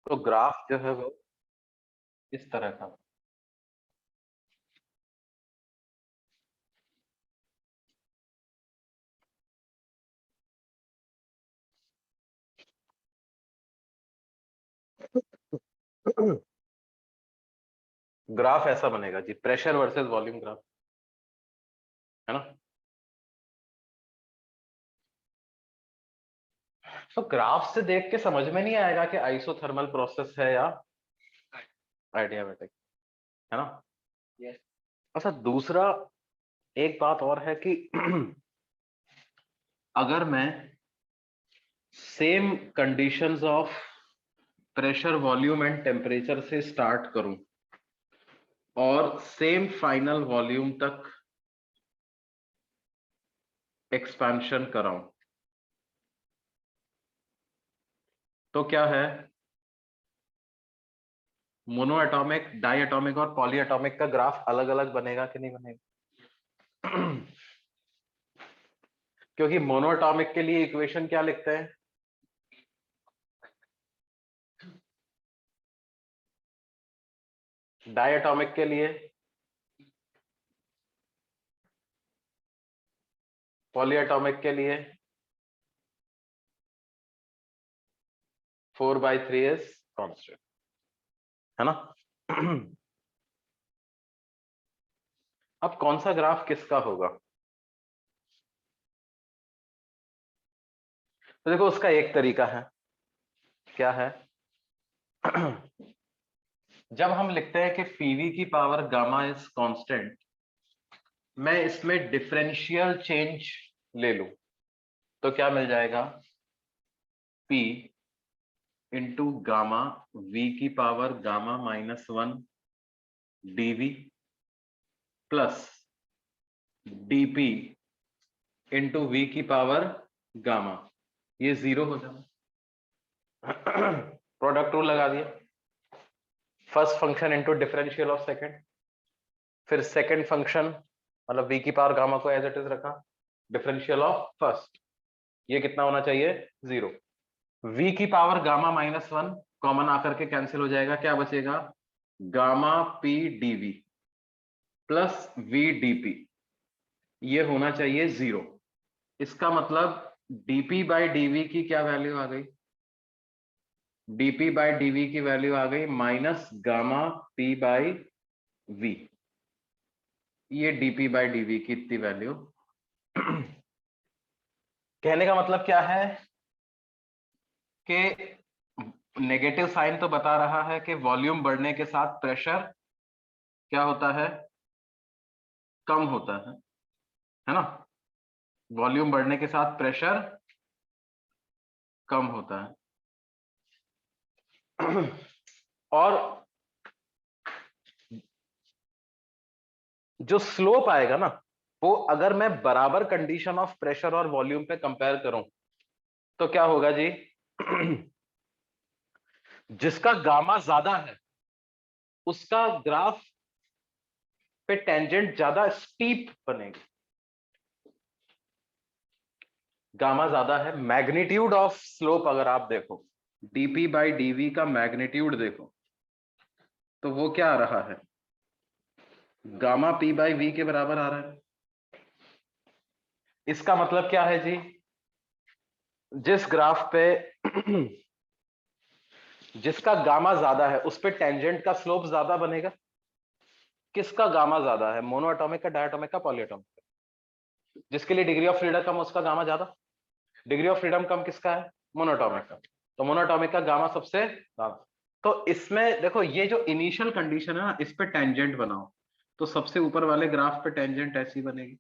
तो ग्राफ जो है वो इस तरह का ग्राफ ऐसा बनेगा जी, प्रेशर वर्सेस वॉल्यूम ग्राफ, है ना। तो ग्राफ से देख के समझ में नहीं आएगा कि आइसोथर्मल प्रोसेस है या आइडियामेटिक, है ना। yes. अच्छा, दूसरा एक बात और है कि अगर मैं same conditions of pressure, volume and temperature से स्टार्ट करूं और सेम फाइनल वॉल्यूम तक एक्सपेंशन कराऊं, तो क्या है, मोनो एटॉमिक, डाई एटॉमिक और पॉली एटॉमिक का ग्राफ अलग अलग बनेगा कि नहीं बनेगा? क्योंकि मोनो एटॉमिक के लिए इक्वेशन क्या लिखते हैं, डाई एटॉमिक के लिए, पॉली एटॉमिक के लिए 4/3 इज कांस्टेंट, है ना। अब कौन सा ग्राफ किसका होगा, तो देखो उसका एक तरीका है, क्या है? जब हम लिखते हैं कि पीवी की पावर गामा इज कांस्टेंट, मैं इसमें डिफरेंशियल चेंज ले लूं तो क्या मिल जाएगा, P इंटू गामा V की power gamma -1 dV plus dP into V की पावर गामा, ये 0 हो जाए। प्रोडक्ट रूल लगा दिया, first function into differential of second, फिर सेकंड फंक्शन मतलब V की पावर गामा को एज इट इज रखा, डिफरेंशियल ऑफ फर्स्ट, ये कितना होना चाहिए, 0। V की पावर गामा -1 कॉमन आकर के कैंसिल हो जाएगा, क्या बचेगा, gamma P dV plus V dP, ये होना चाहिए 0। इसका मतलब dP बाई dV की क्या वैल्यू आ गई, dP बाई dV की वैल्यू आ गई minus gamma P by V, ये dP बाई dV की इतनी वैल्यू। कहने का मतलब क्या है कि नेगेटिव साइन तो बता रहा है कि वॉल्यूम बढ़ने के साथ प्रेशर क्या होता है, कम होता है ना। वॉल्यूम बढ़ने के साथ प्रेशर कम होता है। और जो स्लोप आएगा ना, वो अगर मैं बराबर कंडीशन ऑफ प्रेशर और वॉल्यूम पे कंपेयर करूं तो क्या होगा जी, जिसका गामा ज्यादा है उसका ग्राफ पे टेंजेंट ज्यादा स्टीप बनेगी, गामा ज्यादा है, मैग्नीट्यूड ऑफ स्लोप अगर आप देखो, dP बाई dV का मैग्नीट्यूड देखो तो वो क्या आ रहा है, गामा P बाई V के बराबर आ रहा है। इसका मतलब क्या है जी, जिस ग्राफ पे जिसका गामा ज्यादा है उस पे टेंजेंट का स्लोप ज्यादा बनेगा, किसका गामा ज्यादा है, मोनो एटॉमिक का, डायटोमिक का, पॉलीएटॉमिक का। जिसके लिए डिग्री ऑफ फ्रीडम कम उसका गामा ज्यादा, डिग्री ऑफ फ्रीडम कम किसका है, मोनोटॉमिक का, तो मोनोटॉमिक का गामा सबसे ज्यादा। तो इसमें देखो ये जो इनिशियल कंडीशन है ना, इस पे टेंजेंट बनाओ तो सबसे ऊपर वाले ग्राफ पे टेंजेंट ऐसी बनेगी,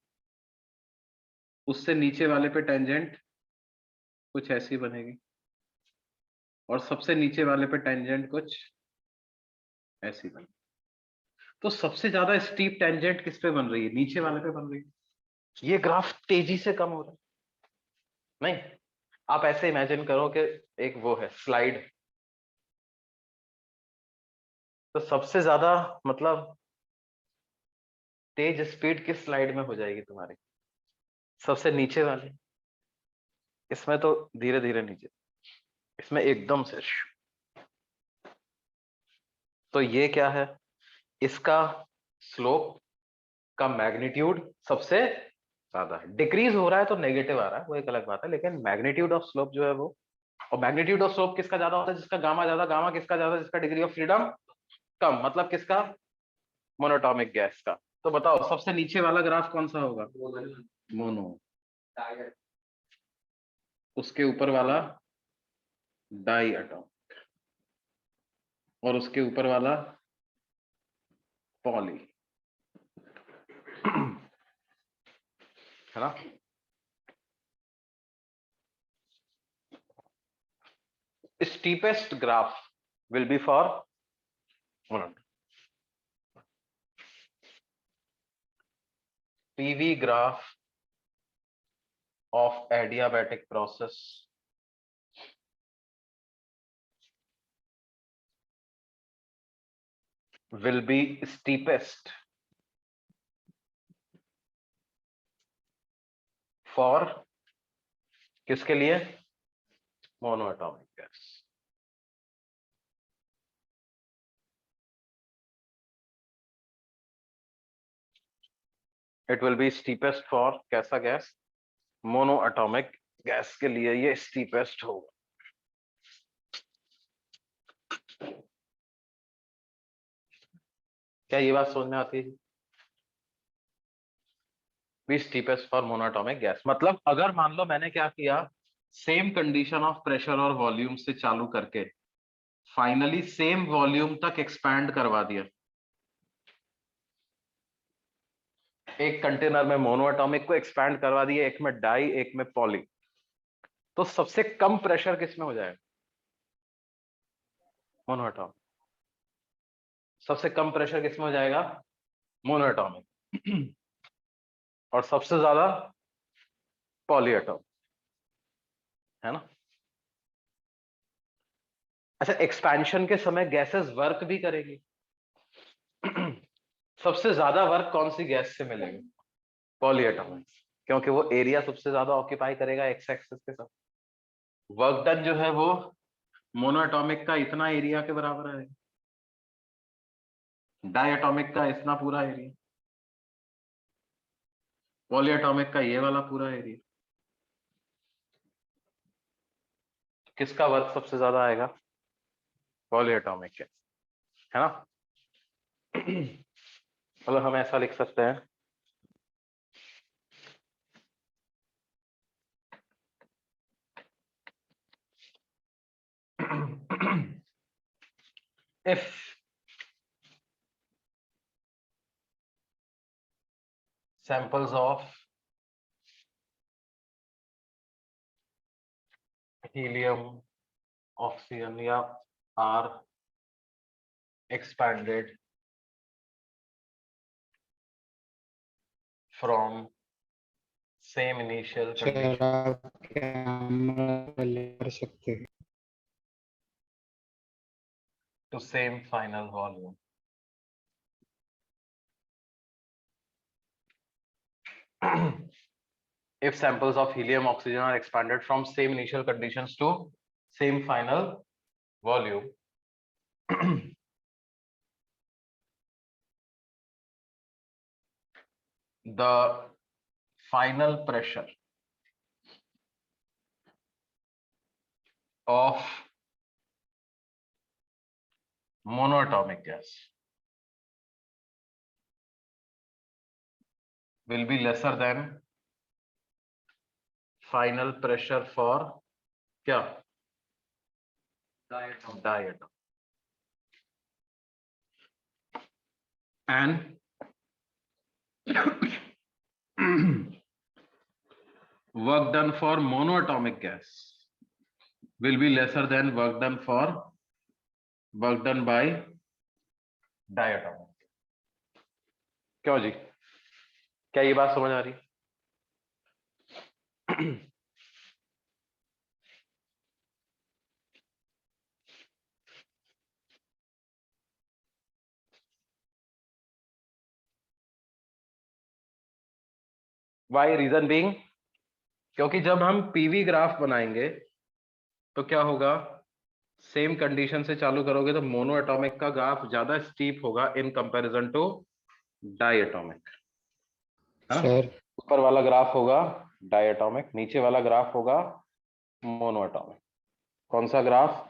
उससे नीचे वाले पे टेंजेंट कुछ ऐसी बनेगी, और सबसे नीचे वाले पे टेंजेंट कुछ ऐसी बनेगी। तो सबसे ज्यादा स्टीप टेंजेंट किस पे बन रही है, नीचे वाले पे बन रही है। ये ग्राफ तेजी से कम हो रहा है, नहीं, आप ऐसे इमेजिन करो कि एक वो है स्लाइड, तो सबसे ज्यादा मतलब तेज स्पीड किस स्लाइड में हो जाएगी तुम्हारी, सबसे नीचे वाले, इसमें तो धीरे धीरे नीचे, इसमें एकदम से तो ये क्या है, इसका स्लोप का मैग्नीट्यूड सबसे ज्यादा है। डिक्रीज हो रहा है तो नेगेटिव आ रहा है, वो एक अलग बात है, लेकिन मैग्नीट्यूड ऑफ स्लोप जो है वो, और मैग्नीट्यूड ऑफ स्लोप किसका ज्यादा होता है, जिसका गामा ज्यादा, गामा किसका ज्यादा, जिसका डिग्री ऑफ फ्रीडम कम, मतलब किसका, मोनोटॉमिक गैस का। तो बताओ सबसे नीचे वाला ग्राफ कौन सा होगा, मोनो, उसके ऊपर वाला डाई एटॉम, और उसके ऊपर वाला पॉली, है ना। Steepest graph will B for mono, PV graph of adiabatic process will be steepest for किसके लिए, monoatomic gas. It will be steepest for कैसा गैस, मोनोएटॉमिक गैस के लिए ये स्टीपेस्ट होगा। क्या ये बात समझ में आती है, be steepest for monoatomic gas, मतलब अगर मान लो मैंने क्या किया, सेम कंडीशन ऑफ प्रेशर और वॉल्यूम से चालू करके फाइनली सेम वॉल्यूम तक एक्सपैंड करवा दिया, एक कंटेनर में मोनोएटॉमिक को एक्सपैंड करवा दिए, एक में डाई एक में पॉली, तो सबसे कम प्रेशर किसमें हो जाएगा, मोनोएटॉमिक। सबसे कम प्रेशर किसमें हो जाएगा, मोनोएटॉमिक। और सबसे ज्यादा पॉलीएटॉमिक, है ना। अच्छा, एक्सपेंशन के समय गैसेस वर्क भी करेगी। सबसे ज्यादा वर्क कौन सी गैस से मिलेगी, पॉलीएटॉमिक, क्योंकि वो एरिया सबसे ज्यादा ऑक्यूपाई करेगा एक्स एक्सिस के साथ। वर्क डन जो है वो मोनोएटॉमिक का इतना एरिया के बराबर है, डायटॉमिक का इतना पूरा एरिया, पॉलीएटॉमिक का ये वाला पूरा एरिया। किसका वर्क सबसे ज्यादा आएगा, पॉलीएटॉमिक के, है ना। मतलब हम ऐसा लिख सकते हैं, if samples of helium, oxygen या are expanded from same initial condition कर सकते हैं to same final volume, if samples of helium, oxygen are expanded from same initial conditions to same final volume, the final pressure of monoatomic gas will be lesser than final pressure for क्या, diatom, and work done for monoatomic gas will be lesser than work done by diatomic। क्यों जी, क्या ये बात समझ आ रही। Y reason being, क्योंकि जब हम पीवी ग्राफ बनाएंगे तो क्या होगा, सेम कंडीशन से चालू करोगे तो मोनो एटॉमिक का ग्राफ ज्यादा स्टीप होगा in comparison to diatomic, है ना। सर ऊपर वाला ग्राफ होगा डाई एटॉमिक, नीचे वाला ग्राफ होगा मोनो एटॉमिक। कौन सा ग्राफ?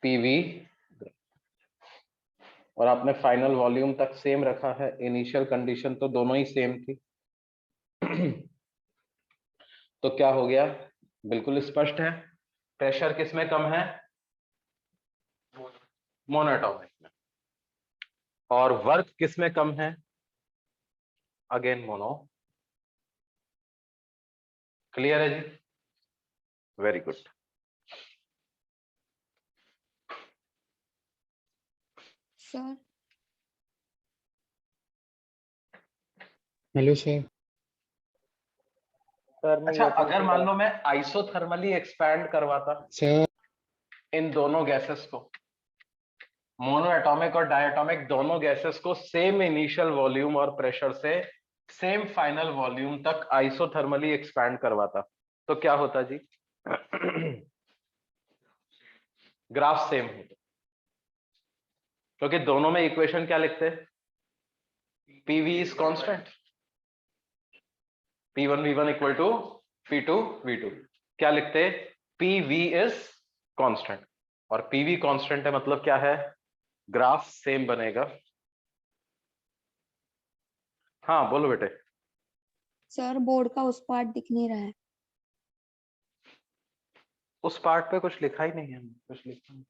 पीवी। और आपने फाइनल वॉल्यूम तक सेम रखा है, इनिशियल कंडीशन तो दोनों ही सेम थी। तो क्या हो गया, बिल्कुल स्पष्ट है। प्रेशर किसमें कम है? मोनो एटॉमिक में। और वर्क किसमें कम है? Again mono. क्लियर है जी? Very good. Sir hello sir. अच्छा, अगर मान लो मैं आइसोथर्मली एक्सपैंड करवाता सर इन दोनों गैसेस को, मोनो एटॉमिक और डायटोमिक दोनों गैसेस को सेम इनिशियल वॉल्यूम और प्रेशर से सेम फाइनल वॉल्यूम तक आइसोथर्मली एक्सपैंड करवाता, तो क्या होता जी? ग्राफ सेम होता, क्योंकि दोनों में इक्वेशन क्या लिखते हैं? PV is constant, P1 V1 equal to P2 V2। क्या लिखते? पीवी इज कांस्टेंट, और पीवी कांस्टेंट है मतलब क्या है? ग्राफ सेम बनेगा। हाँ बोलो बेटे। सर बोर्ड का उस पार्ट दिख नहीं रहा है। उस पार्ट पे कुछ लिखा ही नहीं है, कुछ लिखा नहीं।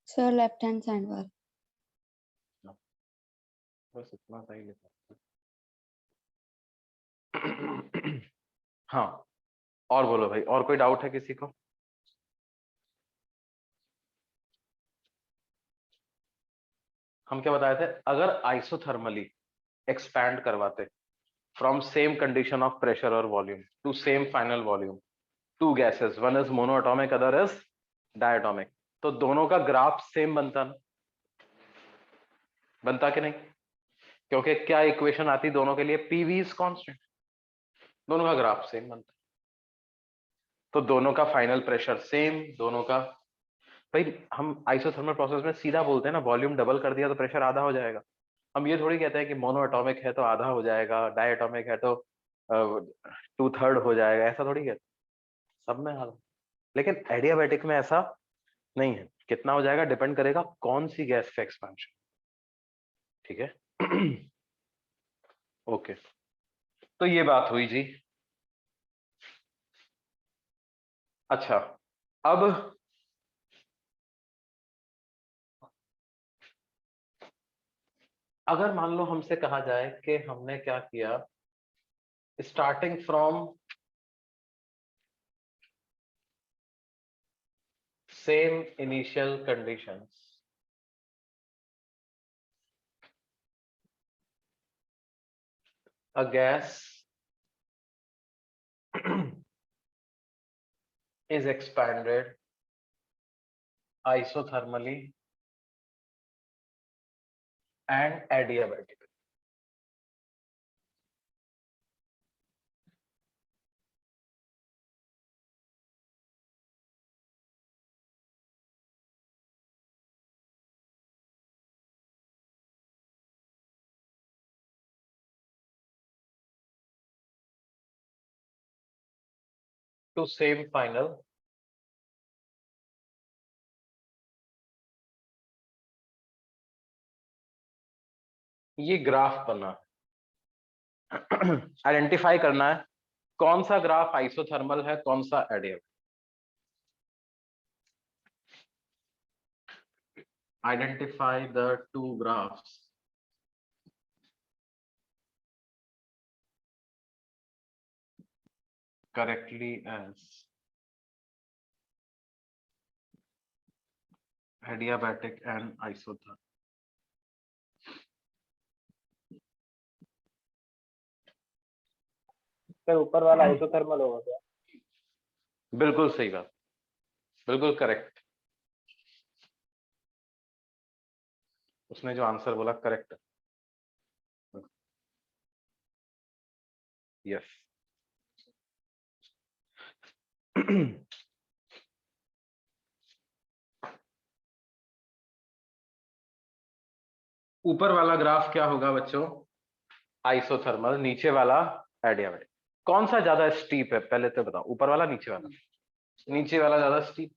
सर लेफ्ट हैंड साइड पर। बस इतना सही लिखा। हाँ, और बोलो भाई, और कोई डाउट है किसी को? हम क्या बताए थे, अगर आइसोथर्मली एक्सपैंड करवाते from same condition of pressure और volume to same final volume, two gases, one is monoatomic other is diatomic, तो दोनों का ग्राफ सेम बनता ना? बनता कि नहीं? क्योंकि क्या इक्वेशन आती दोनों के लिए? पीवी इज कांस्टेंट, दोनों का ग्राफ सेम बनता, तो दोनों का फाइनल प्रेशर सेम, दोनों का। भाई हम आइसोथर्मल प्रोसेस में सीधा बोलते हैं ना, वॉल्यूम डबल कर दिया तो प्रेशर आधा हो जाएगा। हम ये थोड़ी कहते हैं कि मोनो एटॉमिक है तो आधा हो जाएगा, डाई एटॉमिक है तो 2/3 हो जाएगा, ऐसा थोड़ी कहते। सब में आधा। लेकिन एडियाबैटिक में ऐसा नहीं है, कितना हो जाएगा डिपेंड करेगा कौन सी गैस का एक्सपेंशन। ठीक है। ओके, तो ये बात हुई जी। अच्छा, अब अगर मान लो हमसे कहा जाए कि हमने क्या किया, starting from same initial conditions, a gas is expanded isothermally and adiabatically. To same final ये ग्राफ बना है। आइडेंटिफाई करना है कौन सा ग्राफ आइसोथर्मल है, कौन सा adiabatic. Identify the two graphs correctly as adiabatic and isothermal. Sir ऊपर वाला आइसोथर्मल होगा क्या? बिल्कुल सही बात, बिल्कुल करेक्ट। उसने जो आंसर बोला करेक्ट। यस। ऊपर वाला ग्राफ क्या होगा बच्चों? आइसोथर्मल, नीचे वाला एडियाबैटिक। कौन सा ज्यादा स्टीप है पहले तो बताओ, ऊपर वाला नीचे वाला? नीचे वाला ज्यादा स्टीप।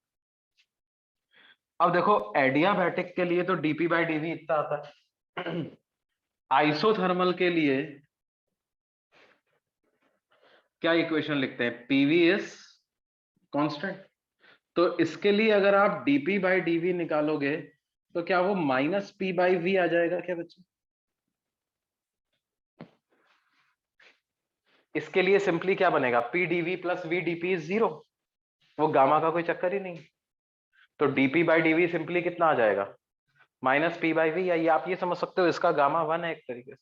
अब देखो एडियाबैटिक के लिए तो डीपी बाई डीवी इतना आता है। आइसोथर्मल के लिए क्या इक्वेशन लिखते हैं? PV is constant. तो इसके लिए अगर आप डीपी बाई डीवी निकालोगे तो क्या वो माइनस पी बाई वी आ जाएगा क्या बच्चों? इसके लिए सिंपली क्या बनेगा? P dV plus V dP is 0। वो गामा का कोई चक्कर ही नहीं। तो डीपी बाई डीवी सिंपली कितना आ जाएगा? Minus P by V. या ये आप ये समझ सकते हो इसका गामा 1 है एक तरीके से।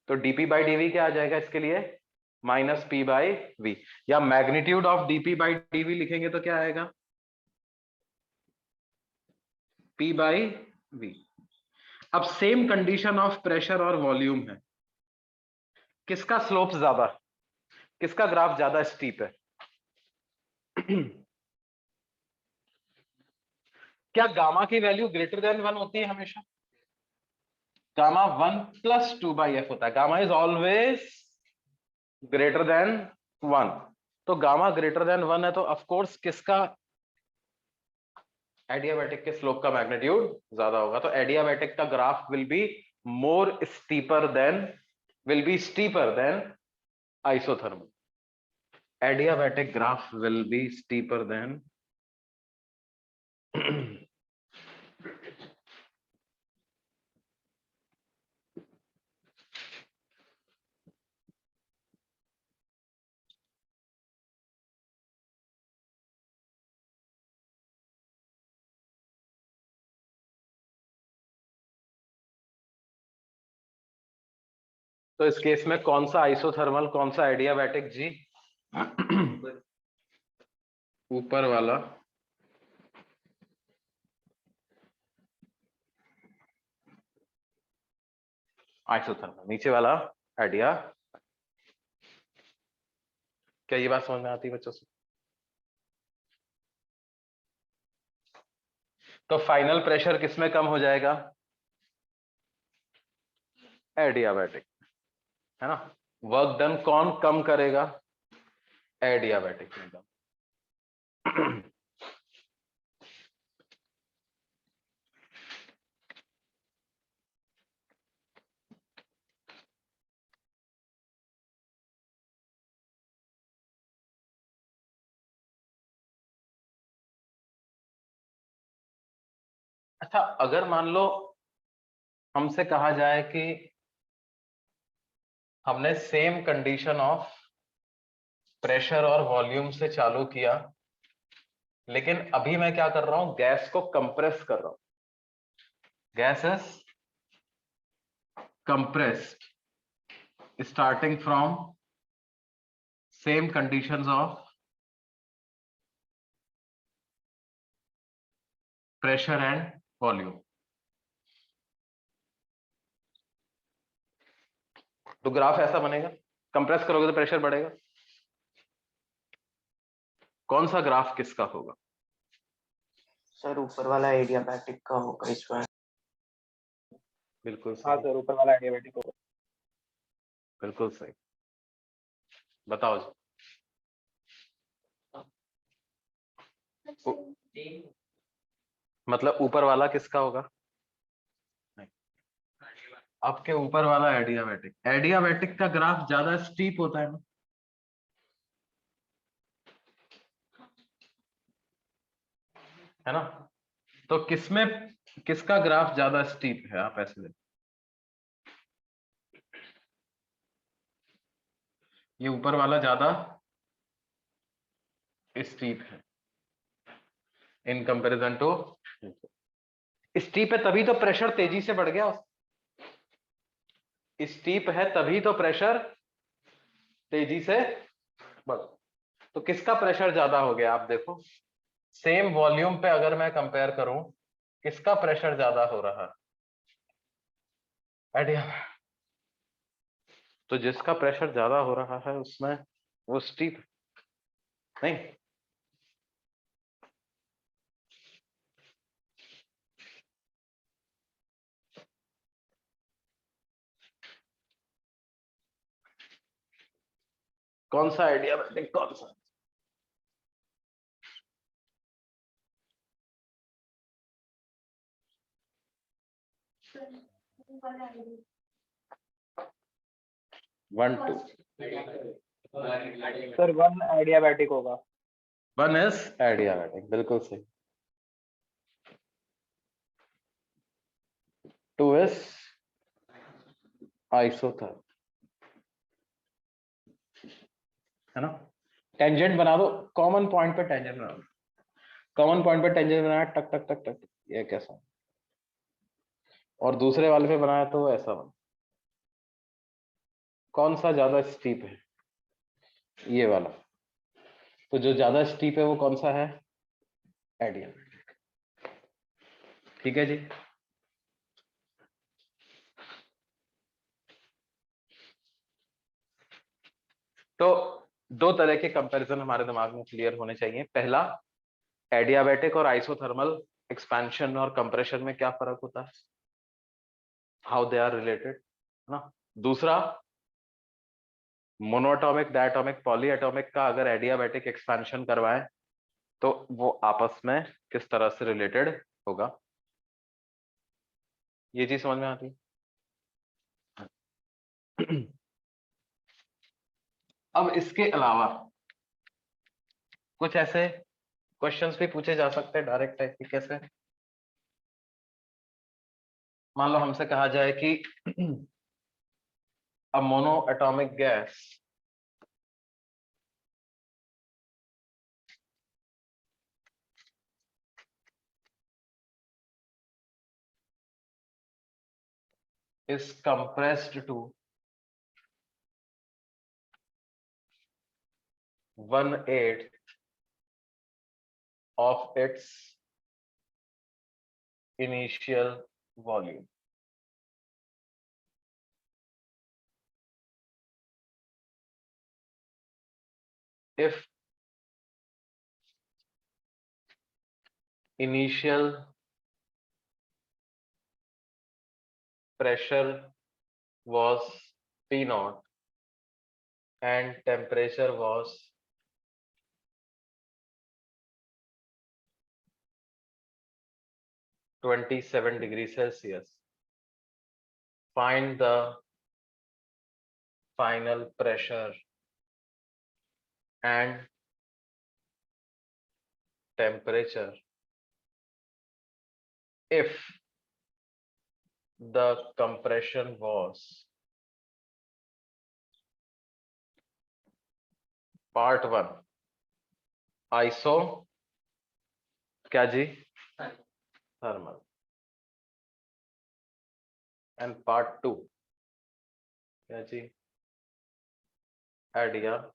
तो डीपी बाई डीवी क्या आ जाएगा इसके लिए? Minus P by V. या magnitude of dP by dV लिखेंगे तो क्या आएगा? P by V. अब सेम कंडीशन ऑफ प्रेशर और वॉल्यूम है। किसका स्लोप ज्यादा, किसका ग्राफ ज्यादा स्टीप है? क्या गामा की वैल्यू ग्रेटर देन 1 होती है हमेशा? गामा 1 प्लस 2 बाई एफ होता है। Gamma is always greater than 1। तो गामा ग्रेटर देन 1 है तो ऑफकोर्स किसका, एडियाबैटिक के स्लोप का मैग्नीट्यूड ज्यादा होगा। तो एडियाबैटिक का graph will be more steeper than, will be steeper than isothermal. Adiabatic graph will be steeper than तो इस केस में कौन सा आइसोथर्मल कौन सा एडियाबैटिक जी? ऊपर वाला आइसोथर्मल, नीचे वाला एडिया। क्या ये बात समझ में आती है बच्चों से? तो फाइनल प्रेशर किसमें कम हो जाएगा? एडियाबैटिक, है ना। वर्क डन कौन कम करेगा? एडियाबैटिक में कम। अच्छा, अगर मान लो हमसे कहा जाए कि हमने सेम कंडीशन ऑफ प्रेशर और वॉल्यूम से चालू किया, लेकिन अभी मैं क्या कर रहा हूं? गैस को कंप्रेस कर रहा हूं। Gas is compressed starting from same conditions of pressure and volume. तो ग्राफ ऐसा बनेगा। कंप्रेस करोगे तो प्रेशर बढ़ेगा। कौन सा ग्राफ किसका होगा? सर ऊपर वाला एडियाबैटिक का होगा इस बार। बिल्कुल हाँ सही, सर, ऊपर वाला एडियाबैटिक होगा। बिल्कुल सही। बताओ जी। मतलब ऊपर वाला किसका होगा? नहीं, आपके ऊपर वाला एडियाबैटिक। एडियाबैटिक का ग्राफ ज्यादा स्टीप होता है ना। है ना। तो किसमें किसका ग्राफ ज्यादा स्टीप है? आप ऐसे देखो, ये ऊपर वाला ज्यादा स्टीप है इन कंपैरिजन टू। स्टीप है तभी तो प्रेशर तेजी से बढ़ गया। स्टीप है तभी तो प्रेशर तेजी से बढ़। तो किसका प्रेशर ज्यादा हो गया? आप देखो, सेम वॉल्यूम पे अगर मैं कंपेयर करूं, किसका प्रेशर ज्यादा हो रहा है? आइडिया। तो जिसका प्रेशर ज्यादा हो रहा है उसमें वो स्टीप नहीं। कौन सा एडियाबैटिक कौन सा? वन टू सर 1 एडियाबैटिक होगा। वन इज एडियाबैटिक, बिल्कुल सही। टू इज आइसोथर्म, है ना? टेंजेंट बना दो, कॉमन पॉइंट पे टेंजेंट बना दो। कॉमन पॉइंट पे टेंजेंट बनाया, टक टक टक टक, ये कैसा? और दूसरे वाले पे बनाया तो ऐसा बना। कौन सा ज्यादा स्टीप है? ये वाला। तो जो ज्यादा स्टीप है वो कौन सा है? एडियाबैटिक। ठीक है जी। तो दो तरह के कंपैरिजन हमारे दिमाग में क्लियर होने चाहिए। पहला, एडियाबैटिक और आइसोथर्मल एक्सपेंशन और कंप्रेशन में क्या फर्क होता है, हाउ दे आर रिलेटेड, है ना? दूसरा, मोनोएटॉमिक, डायटोमिक, पॉलीएटॉमिक का अगर एडियाबैटिक एक्सपेंशन करवाएं तो वो आपस में किस तरह से रिलेटेड होगा। ये चीज समझ में आती? अब इसके अलावा कुछ ऐसे क्वेश्चंस भी पूछे जा सकते हैं डायरेक्ट तरीके से। मान लो हमसे कहा जाए कि a monoatomic gas is compressed to 1/8 of its initial volume. If initial pressure was P naught and temperature was 27 degrees Celsius, find the final pressure and temperature if the compression was part 1 iso क्या जी thermal and part 2 क्या जी adiabatic.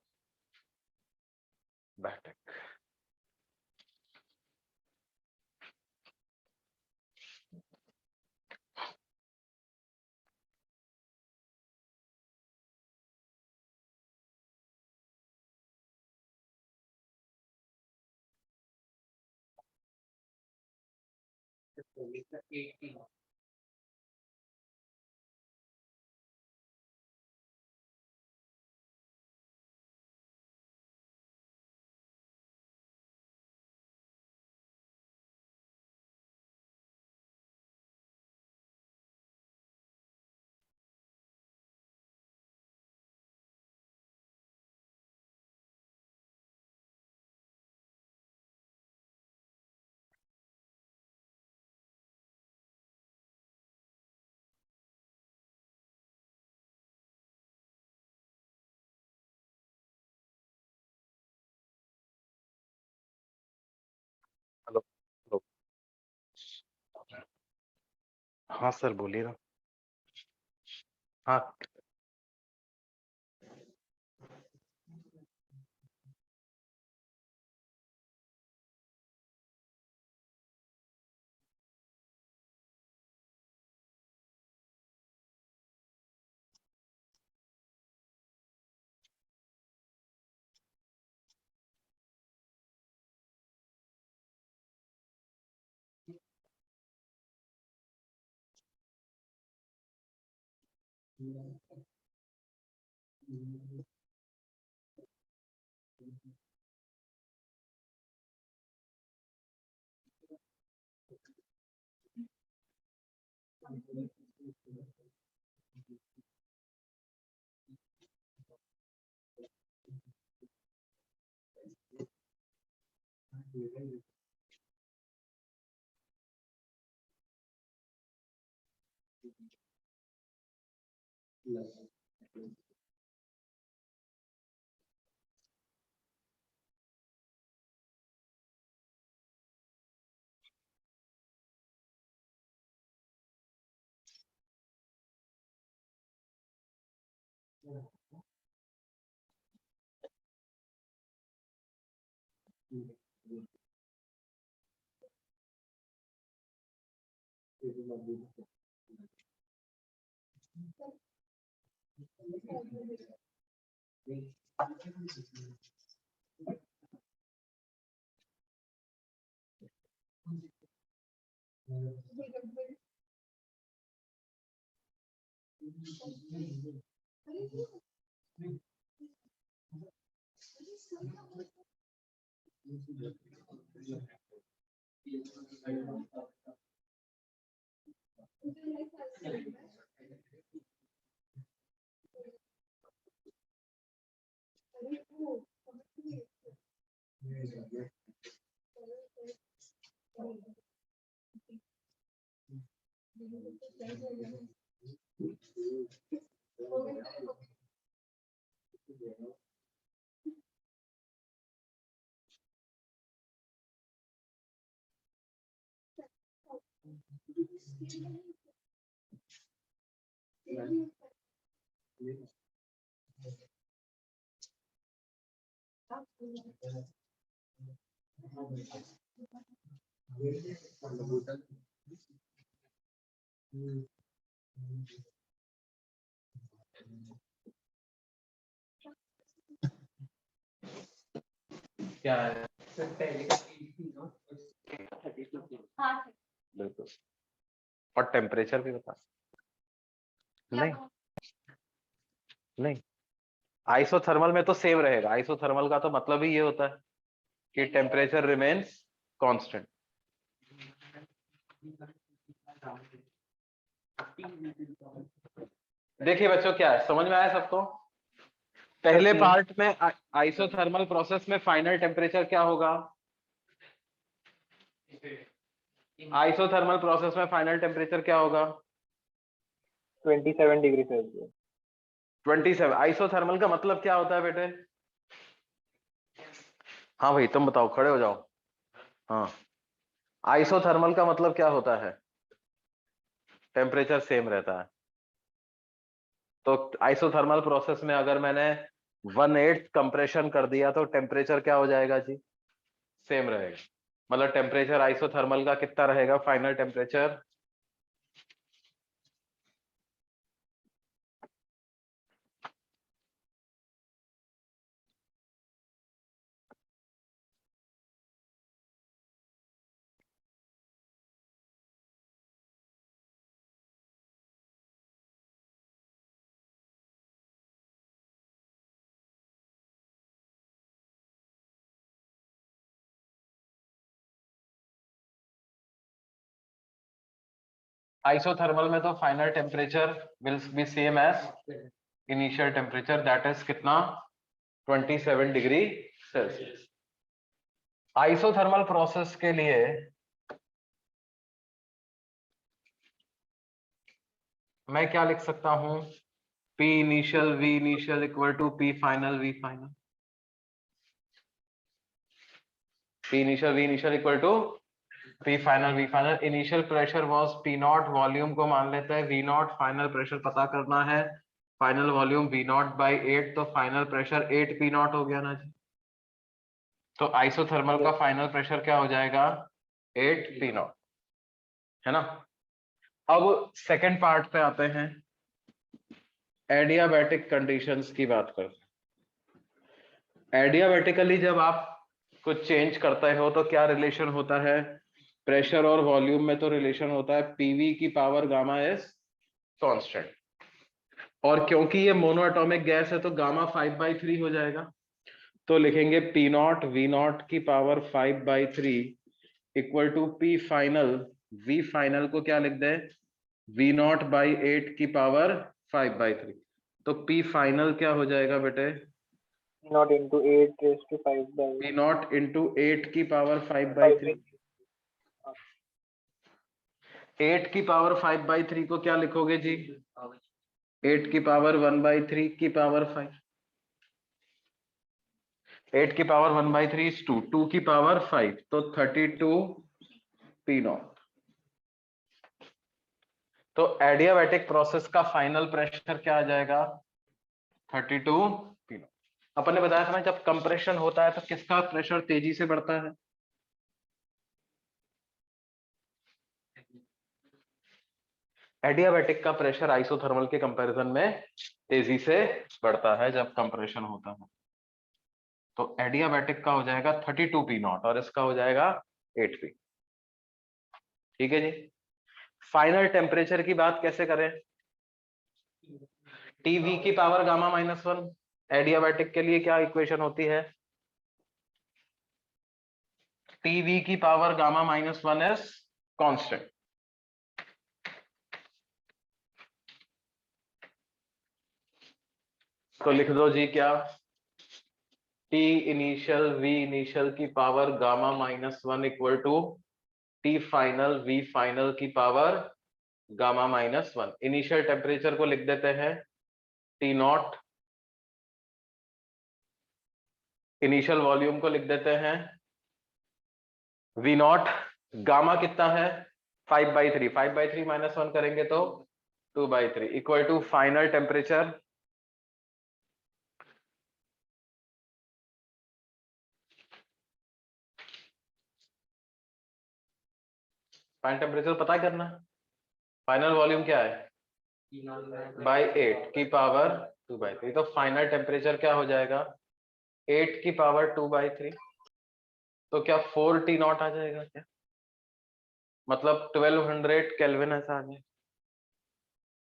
Hello hello, हाँ sir बोलिए ना। हाँ क्या है? बिल्कुल। और टेम्परेचर भी बता। नहीं नहीं, आइसोथर्मल में तो सेम रहेगा। आइसोथर्मल का तो मतलब ही ये होता है कि टेम्परेचर रिमेन्स कांस्टेंट। देखिए बच्चों, क्या है, समझ में आया सबको? पहले पार्ट में आइसोथर्मल प्रोसेस में फाइनल टेम्परेचर क्या होगा? आइसोथर्मल प्रोसेस में फाइनल टेम्परेचर क्या होगा? 27 डिग्री सेल्सियस। 27। आइसोथर्मल का मतलब क्या होता है बेटे? हाँ भाई तुम बताओ, खड़े हो जाओ। हाँ, आइसोथर्मल का मतलब क्या होता है? टेम्परेचर सेम रहता है। तो आइसोथर्मल प्रोसेस में अगर मैंने 1/8 कंप्रेशन कर दिया तो टेम्परेचर क्या हो जाएगा जी? सेम रहेगा। मतलब टेम्परेचर आइसोथर्मल का कितना रहेगा फाइनल टेम्परेचर? आइसोथर्मल में तो final temperature will be same as initial temperature, that is कितना? 27 डिग्री सेल्सियस। आइसोथर्मल प्रोसेस के लिए मैं क्या लिख सकता हूं? P initial V initial equal to P final V final. P initial V initial equal to P final V final. Initial pressure was P naught, volume को मान लेते हैं V नॉट, फाइनल प्रेशर पता करना है, final volume V not by 8, तो final pressure 8 P not हो गया ना जी। तो आइसोथर्मल का फाइनल प्रेशर क्या हो जाएगा? 8 P नॉट, है ना। अब सेकेंड पार्ट पे आते हैं, एडियाबैटिक कंडीशंस की बात करते हैं। एडियाबैटिकली जब आप कुछ चेंज करते हो तो क्या रिलेशन होता है? प्रेशर और वॉल्यूम में तो रिलेशन होता है पीवी की पावर गामा इज कांस्टेंट। और क्योंकि ये मोनो एटॉमिक गैस है तो गामा 5/3 हो जाएगा। तो लिखेंगे पी नॉट वी नॉट की power 5/3 equal to P final V final को क्या लिख दे? V0 बाई 8 की पावर 5/3। तो P फाइनल क्या हो जाएगा बेटे? Not into 8 raised to 5 by V0 into 8 की पावर 5 5/3। हाँ, 8 की पावर 5/3 को क्या लिखोगे जी? 8 की पावर 1/3 की पावर 5। 8 की पावर 1/3 इज 2, 2 की पावर 5, तो 32 P0। तो एडियाबैटिक प्रोसेस का फाइनल प्रेशर क्या आ जाएगा? 32 P0। अपन ने बताया था ना, जब कंप्रेशन होता है तो किसका प्रेशर तेजी से बढ़ता है? एडियाबैटिक का प्रेशर आइसोथर्मल के कंपैरिजन में तेजी से बढ़ता है जब कंप्रेशन होता है। तो एडियाबैटिक का हो जाएगा 32 P0 और इसका हो जाएगा 8 P। ठीक है जी। फाइनल टेम्परेचर की बात कैसे करें? टीवी की पावर गामा -1 एडियाबैटिक के लिए क्या इक्वेशन होती है? टीवी की पावर गामा -1 इज कांस्टेंट। तो लिख दो जी क्या? टी इनिशियल वी इनिशियल की power gamma -1 equal to T final V final की पावर गामा -1। इनिशियल टेम्परेचर को लिख देते हैं T0, इनिशियल वॉल्यूम को लिख देते हैं V0। गामा कितना है? 5/3, 5/3 -1 करेंगे तो 2/3 equal to final temperature final temperature पता करना। फाइनल वॉल्यूम क्या है? बाई 8 की पावर 2/3। तो फाइनल टेम्परेचर क्या हो जाएगा? 8 की पावर 2/3। तो क्या 4T0 आ जाएगा क्या? मतलब 1200 केल्विन ऐसा आ जाए,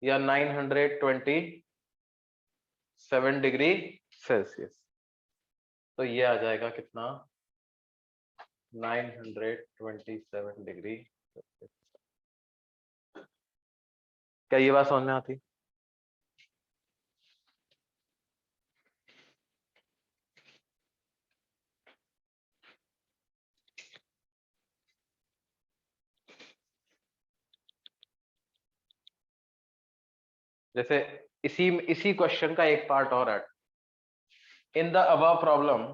या 927 डिग्री सेल्सियस। तो ये आ जाएगा कितना? 927 डिग्री सेल्सियस। क्या ये बात समझ में आती? जैसे इसी इसी क्वेश्चन का एक पार्ट और है। In the above problem,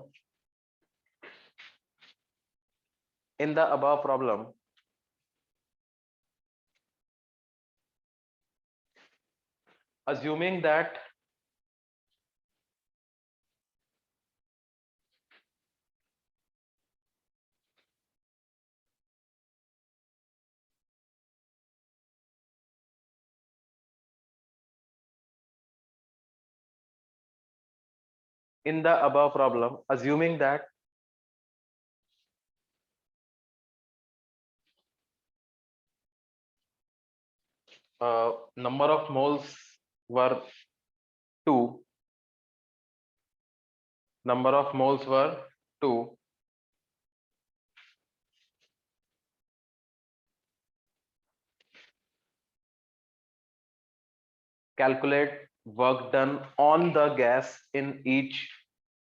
in the above problem assuming that in the above problem, assuming that number of moles were 2, number of moles were 2, calculate work done on the gas in each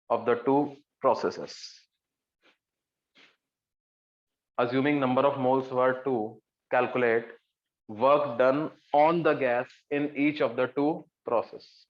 of the two processes. Assuming number of moles were 2, calculate work done on the gas in each of the two processes.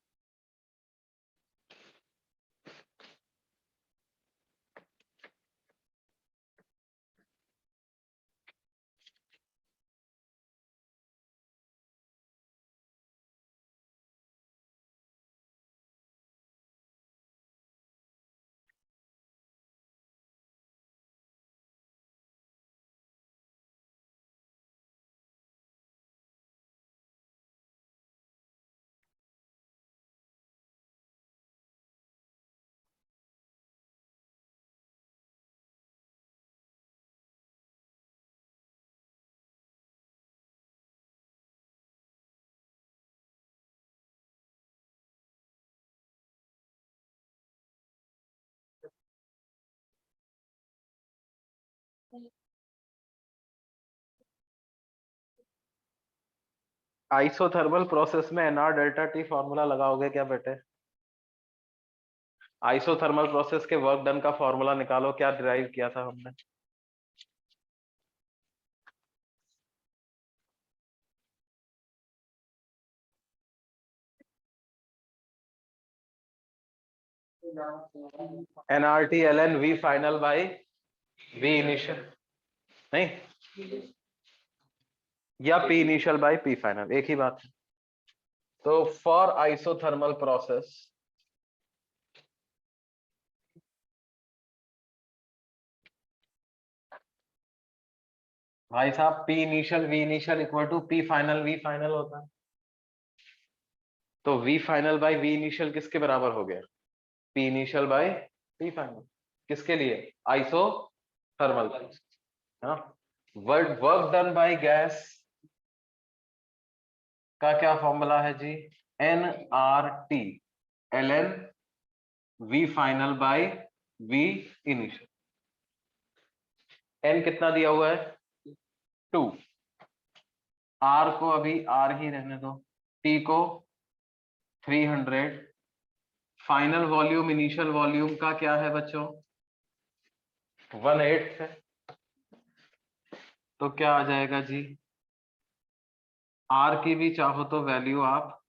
Isothermal process में NR delta T formula लगाओगे क्या बेटे? Isothermal process के work done का formula निकालो, क्या derive किया था हमने? NRT LN V final by V initial, नहीं, या P initial by P final, एक ही बात है। तो फॉर आइसोथर्मल प्रोसेस भाई साहब, P initial V initial equal to P final V final होता है। तो V final by V initial किसके बराबर हो गया? P initial by P final. किसके लिए? आइसोथर्मल, है ना। वर्क डन बाय गैस का क्या फॉर्मूला है जी? N R T L N V final by V initial. N कितना दिया हुआ है? 2। आर को अभी आर ही रहने दो, टी को 300। फाइनल वॉल्यूम इनिशियल वॉल्यूम का क्या है बच्चों? 1/8 है। तो क्या आ जाएगा जी? आर की भी चाहो तो वैल्यू आप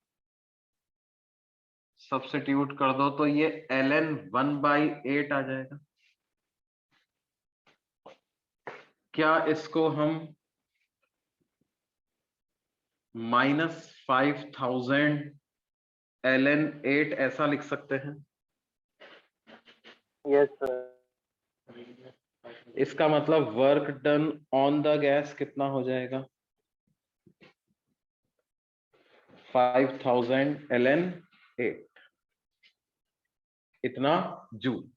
सब्स्टिट्यूट कर दो, तो ये ln 1/8 आ जाएगा। क्या इसको हम -5000 ln 8 ऐसा लिख सकते हैं? Yes, sir. इसका मतलब work done on the gas कितना हो जाएगा? 5000 ln 8, इतना जूल,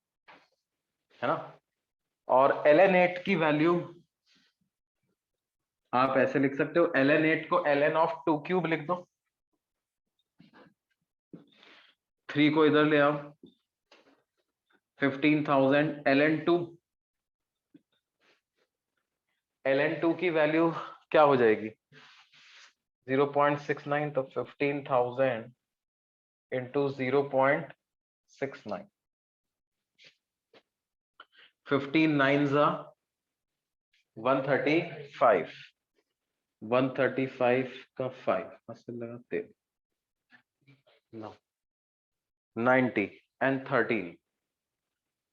है ना। और ln 8 की वैल्यू आप ऐसे लिख सकते हो, ln 8 को ln ऑफ 2 क्यूब लिख दो। 3 को इधर ले आओ, 15,000 ln 2। ln 2 की वैल्यू क्या हो जाएगी? 0.69। तो 15,000 इंटू 0.69, 15 9 135, 135 का 5 मसल लगाते 90 एंड 13,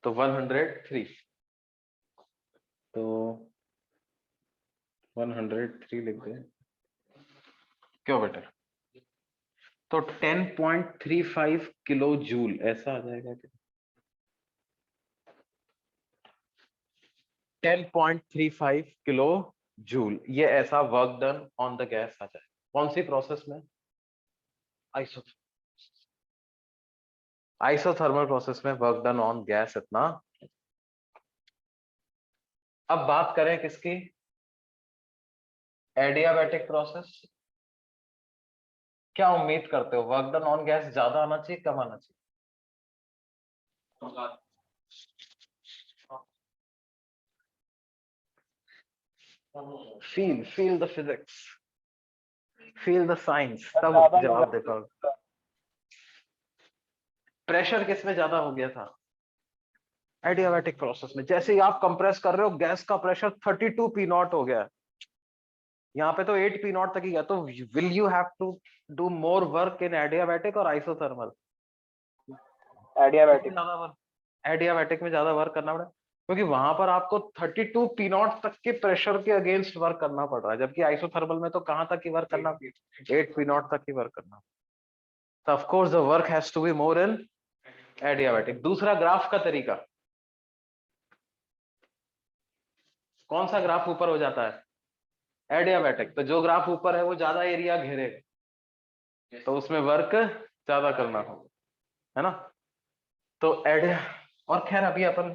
तो 103। तो 103 लिख दे क्यों बेटा? तो 10.35 किलो जूल ऐसा आ जाएगा क्या? 10.35 किलो जूल, ये ऐसा work done on the gas आ जाए। कौन सी प्रोसेस में? आइसोथर्मल प्रोसेस में वर्क डन ऑन गैस इतना। अब बात करें किसकी? Adiabatic process. क्या उम्मीद करते हो, वर्क डन ऑन गैस ज्यादा आना चाहिए, कम आना चाहिए? Feel the physics, feel the science, तब जवाब दे पाओगे। प्रेशर किसमें ज्यादा हो गया था? एडियाबैटिक प्रोसेस में। जैसे ही आप कंप्रेस कर रहे हो, गैस का प्रेशर 32 P0 हो गया। यहाँ पे तो 8 P0 तक ही गया। तो will you have to do more work in adiabatic और आइसोथर्मल? Adiabatic. एडियाबैटिक में ज्यादा वर्क करना पड़ा, क्योंकि वहां पर आपको 32 P0 तक के प्रेशर के अगेंस्ट वर्क करना पड़ रहा है, जबकि आइसोथर्मल में तो कहां तक ही वर्क करना? 8 P0 तक ही वर्क करना। तो of course the work has to be more in adiabatic. दूसरा ग्राफ का तरीका, कौन सा ग्राफ ऊपर हो जाता है? एडियाबैटिक। तो जो ग्राफ ऊपर है वो ज्यादा एरिया घेरेगा, तो उसमें वर्क ज्यादा करना होगा, है ना। तो एडिया, और खैर अभी अपन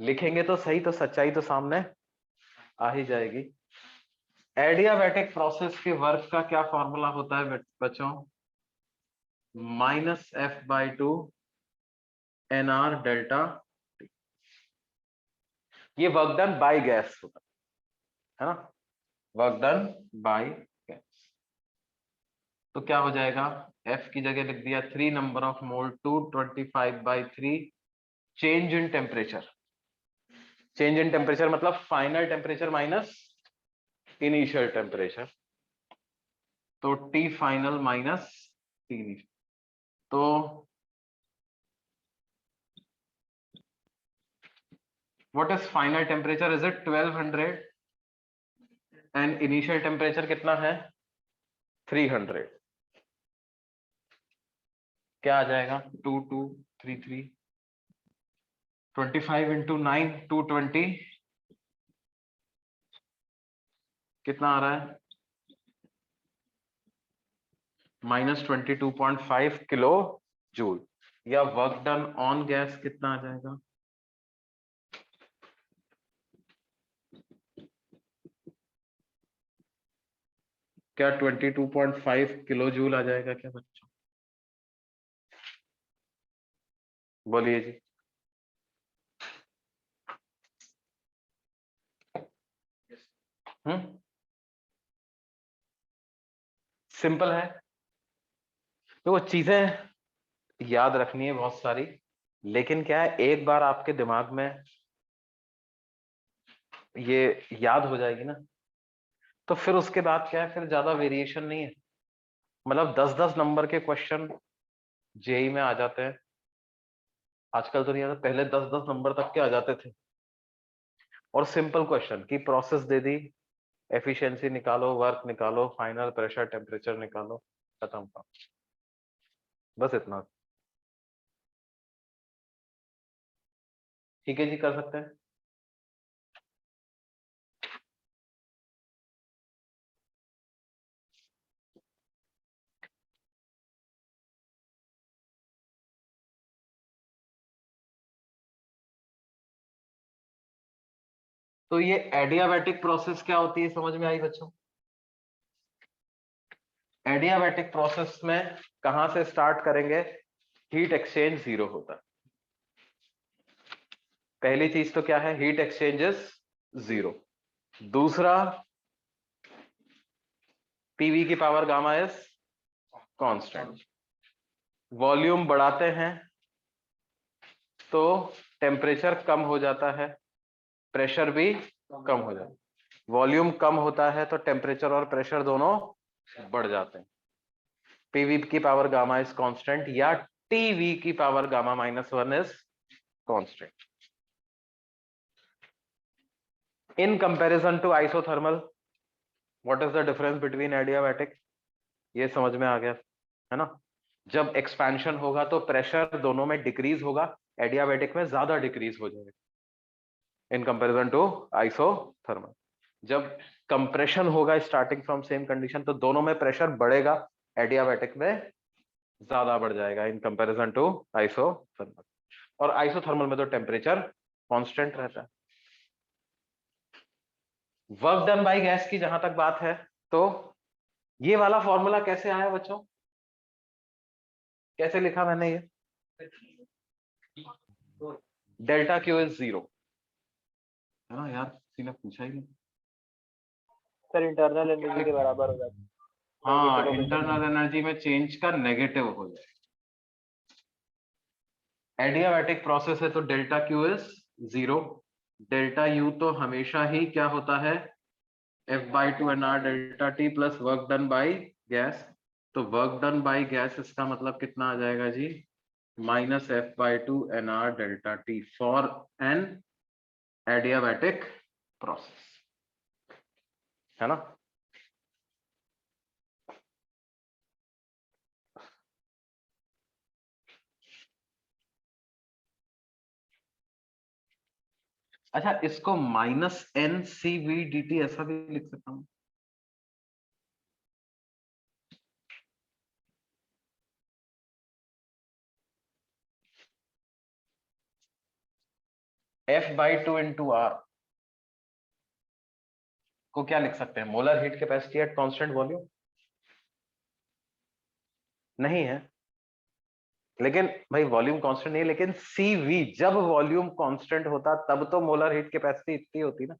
लिखेंगे तो सही, तो सच्चाई तो सामने आ ही जाएगी। एडियाबैटिक प्रोसेस के वर्क का क्या फॉर्मूला होता है बच्चों? -F/2 NR delta. ये वर्क डन बाय गैस होता है ना, वर्क डन बाय गैस। तो क्या हो जाएगा, F की जगह लिख दिया 3 number of mole to 25/3 change in temperature. Change in temperature मतलब final temperature minus initial temperature, तो T final minus T initial. तो what is final temperature, is it 1200 and initial temperature कितना है 300। क्या आ जाएगा 2233 25 इंटू 9 220 कितना आ रहा है -22.5 किलो जूल, या वर्क डन ऑन गैस कितना आ जाएगा, क्या 22.5 किलो जूल आ जाएगा क्या बच्चों, बोलिए जी। सिंपल है, तो वो चीजें याद रखनी है बहुत सारी, लेकिन क्या है एक बार आपके दिमाग में ये याद हो जाएगी ना, तो फिर उसके बाद क्या है, फिर ज्यादा वेरिएशन नहीं है। मतलब 10-10 नंबर के क्वेश्चन जेई में आ जाते हैं, आजकल तो नहीं आता, पहले 10-10 नंबर तक के आ जाते थे। और सिंपल क्वेश्चन की प्रोसेस दे दी, एफिशिएंसी निकालो, वर्क निकालो, फाइनल प्रेशर टेम्परेचर निकालो, खत्म काम, बस इतना। ठीक है जी, कर सकते हैं। तो ये एडियाबैटिक प्रोसेस क्या होती है, समझ में आई बच्चों। एडियाबैटिक प्रोसेस में कहां से स्टार्ट करेंगे, हीट एक्सचेंज 0 होता है। पहली चीज तो क्या है, हीट एक्सचेंजेस 0। दूसरा, पीवी की power gamma is constant. Volume बढ़ाते हैं तो टेम्परेचर कम हो जाता है, प्रेशर भी कम हो जाता है। वॉल्यूम कम होता है तो टेम्परेचर और प्रेशर दोनों बढ़ जाते हैं। पीवी की पावर गामा इज कांस्टेंट या टीवी की power gamma -1 is constant. In comparison to isothermal, what is the difference between adiabatic, ये समझ में आ गया है ना। जब एक्सपेंशन होगा तो प्रेशर दोनों में डिक्रीज होगा, एडियाबैटिक में ज्यादा डिक्रीज हो जाएगा इन कंपैरिजन टू आइसोथर्मल। जब कंप्रेशन होगा स्टार्टिंग फ्रॉम सेम कंडीशन तो दोनों में प्रेशर बढ़ेगा, एडियाबैटिक में ज्यादा बढ़ जाएगा इन कंपैरिजन टू आइसोथर्मल। और आइसोथर्मल में तो टेम्परेचर कांस्टेंट रहता है। वर्क डन बाय गैस की जहां तक बात है, तो ये वाला फॉर्मूला कैसे आया बच्चों, कैसे लिखा मैंने ये, डेल्टा क्यू इज 0 है ना यार, किसी ने पूछा ही नहीं। सर इंटरनल एनर्जी के बराबर हो जाता है। हाँ, Negative of इंटरनल एनर्जी में चेंज का नेगेटिव हो जाए। एडियाबैटिक प्रोसेस है तो delta Q is 0। Delta U तो हमेशा ही क्या होता है, F/2 NR delta T plus work done by gas. तो वर्क डन बाय गैस इसका मतलब कितना आ जाएगा जी, -F/2 NR delta T for an adiabatic process, है ना। अच्छा, इसको -NCV/dt ऐसा भी लिख सकता हूं, F/2 इंटू आर को क्या लिख सकते हैं, molar heat capacity at constant volume. नहीं है, लेकिन भाई वॉल्यूम कांस्टेंट नहीं है, लेकिन CV जब वॉल्यूम कांस्टेंट होता तब तो मोलर हीट कैपेसिटी इतनी होती ना।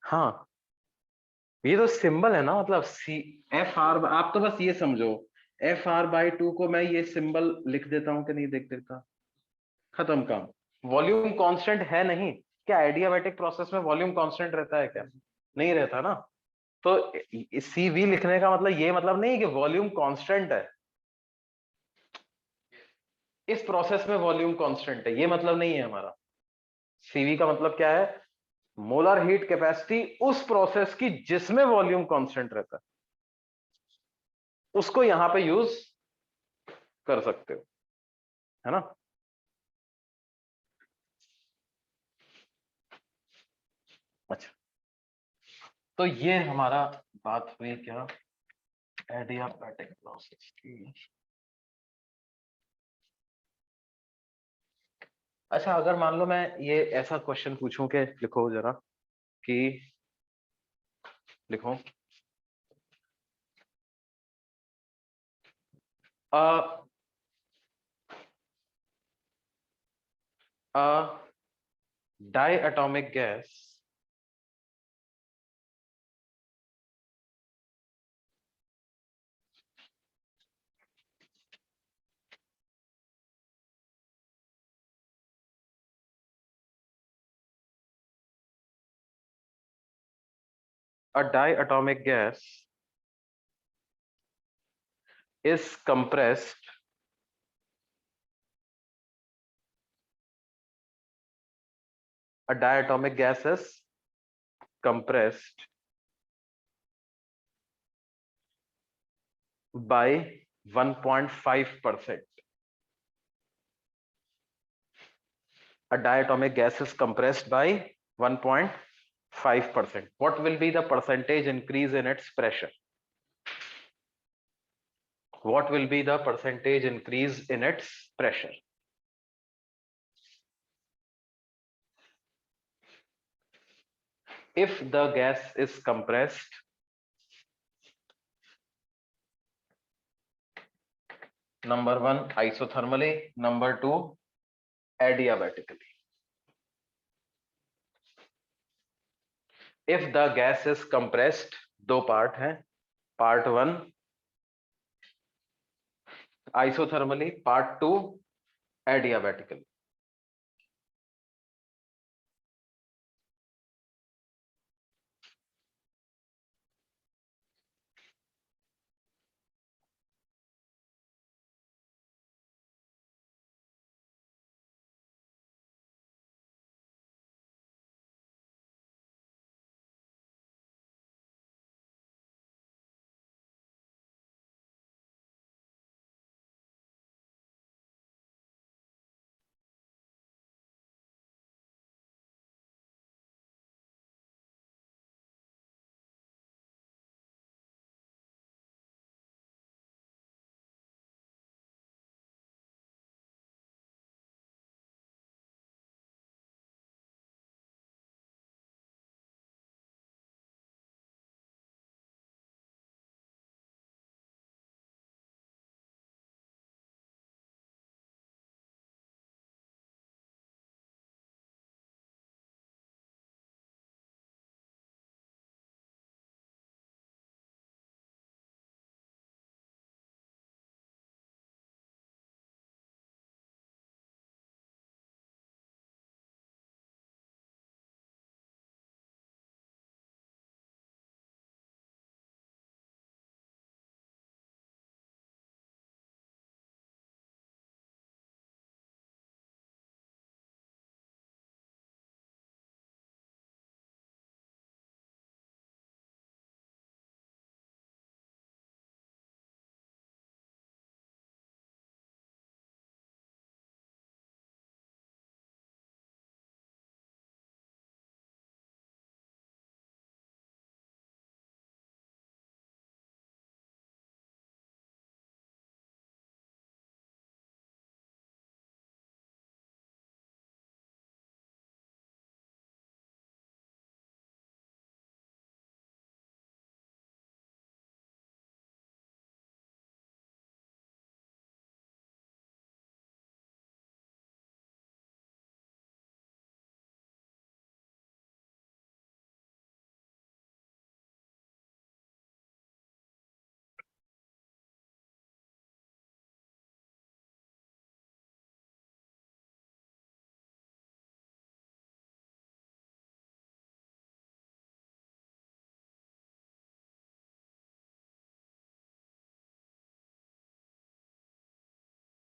हाँ, ये तो सिंबल है ना, मतलब सी एफ आर, आप तो बस ये समझो एफ आर बाई टू को मैं ये सिंबल लिख देता हूं कि नहीं देख देता, खत्म काम। वॉल्यूम कांस्टेंट है नहीं, क्या एडियाबैटिक प्रोसेस में वॉल्यूम कांस्टेंट रहता है क्या? नहीं रहता ना। तो सी वी लिखने का मतलब ये मतलब नहीं कि वॉल्यूम कांस्टेंट है, इस प्रोसेस में वॉल्यूम कांस्टेंट है, ये मतलब नहीं है हमारा। सीवी का मतलब क्या है? मोलर हीट कैपेसिटी उस प्रोसेस की जिसमें वॉल्यूम कांस्टेंट रहता है, उसको यहां पे यूज कर सकते हो, है ना। अच्छा, तो ये हमारा बात हुई क्या, एडियाबैटिक प्रोसेस की। अच्छा, अगर मान लो मैं ये ऐसा क्वेश्चन पूछूं कि लिखो जरा, कि लिखो diatomic gas a diatomic gas is compressed a diatomic gas is compressed by 1.5%. A diatomic gas is compressed by 1.5%. What will be the percentage increase in its pressure? What will be the percentage increase in its pressure? If the gas is compressed, number one, isothermally, number two, adiabatically. If the gas is compressed, दो part हैं, part one isothermally, part 2 adiabatically.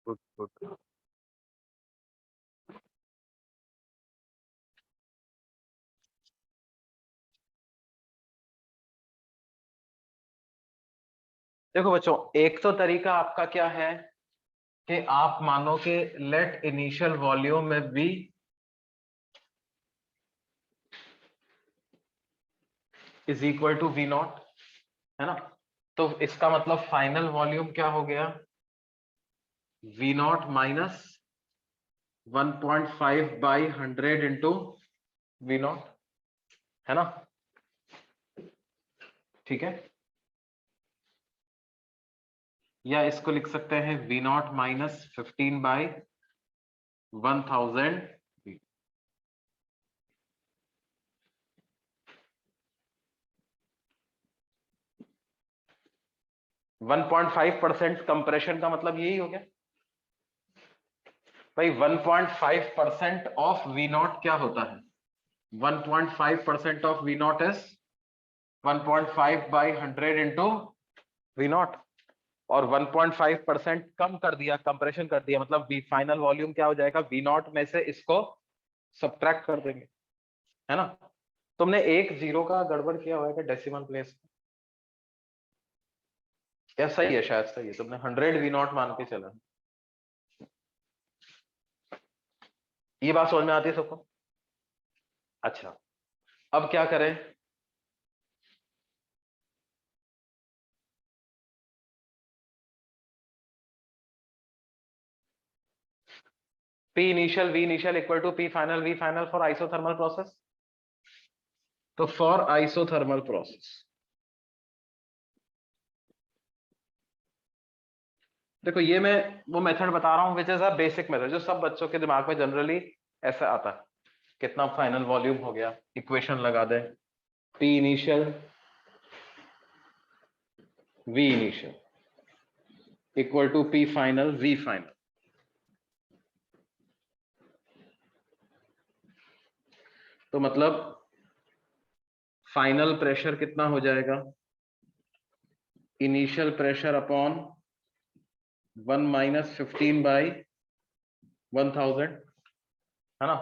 Good good. देखो बच्चों, एक तो तरीका आपका क्या है कि आप मानो कि लेट इनिशियल वॉल्यूम में V is equal to V naught, है ना। तो इसका मतलब फाइनल वॉल्यूम क्या हो गया, V not minus 1.5 by 100 into V naught, है ना। ठीक है, या इसको लिख सकते हैं V not minus 15 by 1000 V। 1.5% compression का मतलब यही हो गया भाई। 1.5% ऑफ V नॉट क्या होता है, 1.5% of V not is 1.5 by 100 into V not, और 1.5% कम कर दिया, कंप्रेशन कर दिया, मतलब V फाइनल वॉल्यूम क्या हो जाएगा, V नॉट में से इसको सब्ट्रैक्ट कर देंगे, है ना। तुमने एक जीरो का गड़बड़ किया हुआ है डेसिमल प्लेस, या सही है, शायद सही है, तुमने 100 V नॉट मान के चला। ये बात समझ में आती है सबको। अच्छा, अब क्या करें, P initial V initial equal to P final V final for isothermal process। तो फॉर आइसोथर्मल प्रोसेस देखो, ये मैं वो मेथड बता रहा हूं which is a basic method, जो सब बच्चों के दिमाग में जनरली ऐसा आता है। कितना फाइनल वॉल्यूम हो गया, इक्वेशन लगा दें, P initial V initial equal to P final V final. तो मतलब फाइनल प्रेशर कितना हो जाएगा, initial pressure upon 1 minus 15 by 1000, है ना।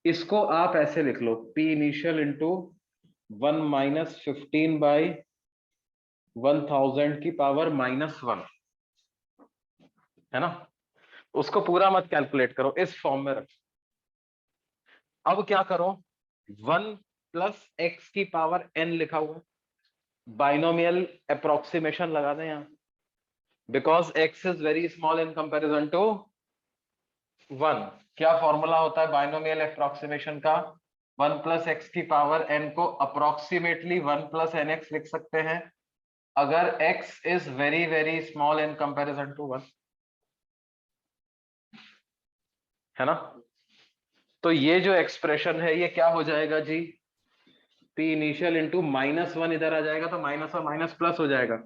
इसको आप ऐसे लिख लो, P initial into 1 minus 15 by 1000 की पावर -1, है ना। उसको पूरा मत कैलकुलेट करो, इस फॉर्म में रखो। अब क्या करो, 1 प्लस एक्स की पावर n लिखा हुआ है, बाइनोमियल अप्रोक्सीमेशन लगा दें यहां, because x is very small in comparison to 1। क्या फॉर्मूला होता है बाइनोमियल अप्रोक्सीमेशन का, 1 प्लस एक्स की पावर n को अप्रोक्सीमेटली 1 प्लस एन एक्स लिख सकते हैं अगर x is very very small in comparison to 1, है ना। तो ये जो एक्सप्रेशन है ये क्या हो जाएगा जी, P इनिशियल इंटू -1 इधर आ जाएगा तो माइनस और माइनस प्लस हो जाएगा,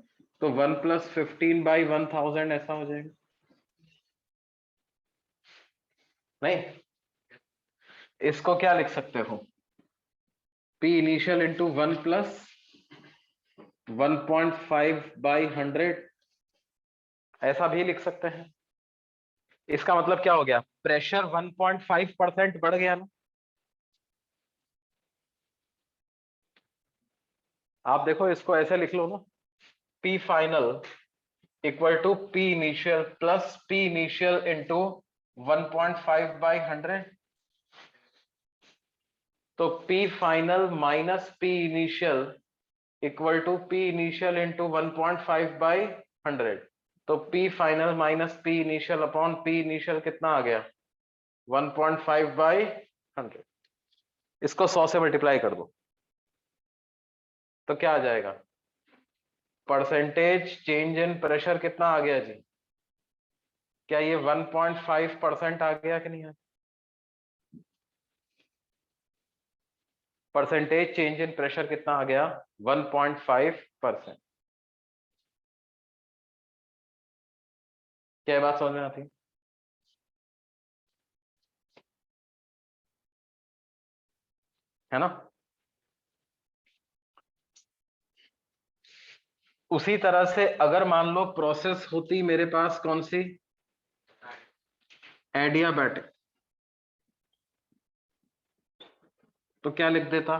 तो 1 प्लस 15 बाई 1000 ऐसा हो जाएगा। नहीं, इसको क्या लिख सकते हो, P initial into 1 plus 1.5 by 100 ऐसा भी लिख सकते हैं। इसका मतलब क्या हो गया, प्रेशर 1.5% बढ़ गया ना। आप देखो, इसको ऐसे लिख लो ना, P final equal to P initial plus P initial into 1.5 by 100, तो P final minus P initial equal to P initial into 1.5 by 100, तो P final minus P initial upon P initial कितना आ गया, 1.5 बाई 100। इसको 100 से multiply कर दो तो क्या आ जाएगा, परसेंटेज चेंज इन प्रेशर कितना आ गया जी, क्या ये 1.5% आ गया कि नहीं है, परसेंटेज चेंज इन प्रेशर कितना आ गया, 1.5%। क्या बात समझ में आती है ना। उसी तरह से अगर मान लो प्रोसेस होती मेरे पास कौन सी, एडियाबैटिक, तो क्या लिख देता?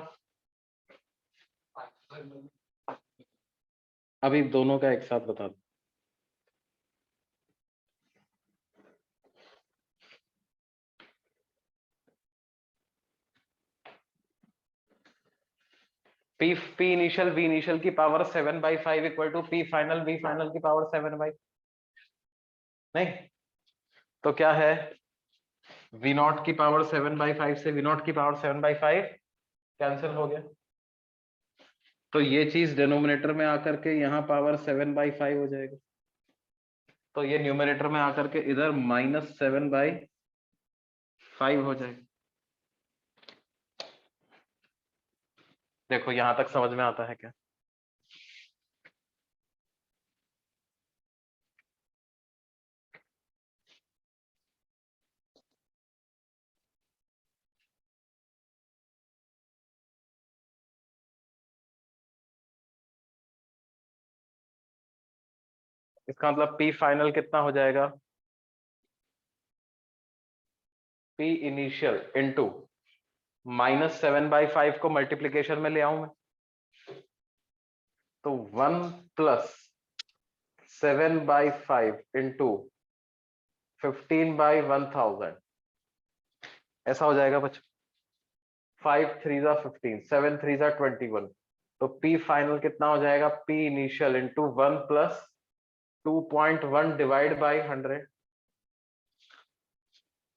अभी दोनों का एक साथ बता दो। पी इनिशियल वी इनिशियल की power 7/5 equal to P final V final की पावर 7/, नहीं तो क्या है, वी नॉट की पावर 7/5 से वी नॉट की पावर 7/5 कैंसिल हो गया, तो ये चीज डिनोमिनेटर में आकर के यहाँ पावर 7/5 हो जाएगा, तो ये न्यूमरेटर में आकर के इधर -7/5 हो जाएगा। देखो यहां तक समझ में आता है क्या? इसका मतलब पी फाइनल कितना हो जाएगा, पी इनिशियल इंटू -7/5 को मल्टीप्लीकेशन में ले आऊं मैं, तो 1 + 7/5 इंटू 15/1000 ऐसा हो जाएगा बच्चों। 5 3 ज़ा 15, 7 3 ज़ा 21, तो पी फाइनल कितना हो जाएगा, P initial into 1 + 2.1 divide by 100,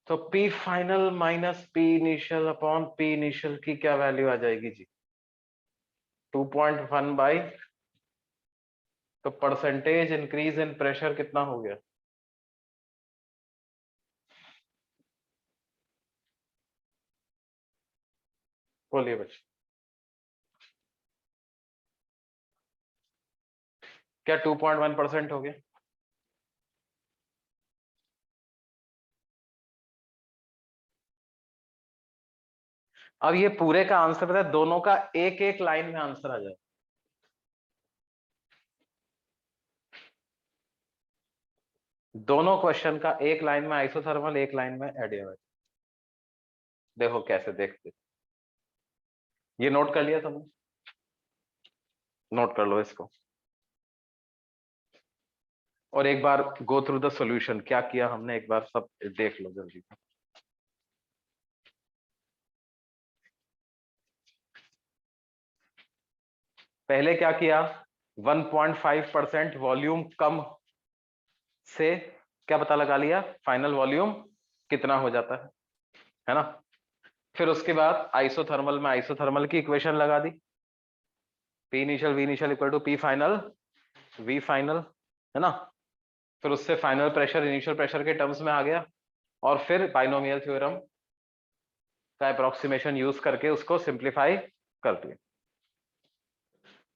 तो P final minus P initial upon P initial की क्या वैल्यू आ जाएगी जी, 2.1 बाई, तो परसेंटेज इंक्रीज इन प्रेशर कितना हो गया, बोलिए बच्चे, क्या 2.1% हो गया? अब ये पूरे का आंसर पता है, दोनों का एक एक लाइन में आंसर आ जाए, दोनों क्वेश्चन का एक लाइन में आइसोथर्मल, एक लाइन में एडियाबैटिक। देखो कैसे देखते, ये नोट कर लिया तुमने, नोट कर लो इसको, और एक बार गो थ्रू द सॉल्यूशन, क्या किया हमने एक बार सब देख लो जल्दी। पहले क्या किया, 1.5% वॉल्यूम कम से क्या पता लगा लिया, फाइनल वॉल्यूम कितना हो जाता है ना। फिर उसके बाद आइसोथर्मल में आइसोथर्मल की इक्वेशन लगा दी, P initial V initial equal to P final V final, है ना। फिर उससे फाइनल प्रेशर इनिशियल प्रेशर के टर्म्स में आ गया, और फिर बाइनोमियल थ्योरम का अप्रोक्सीमेशन यूज करके उसको सिंप्लीफाई कर दिया।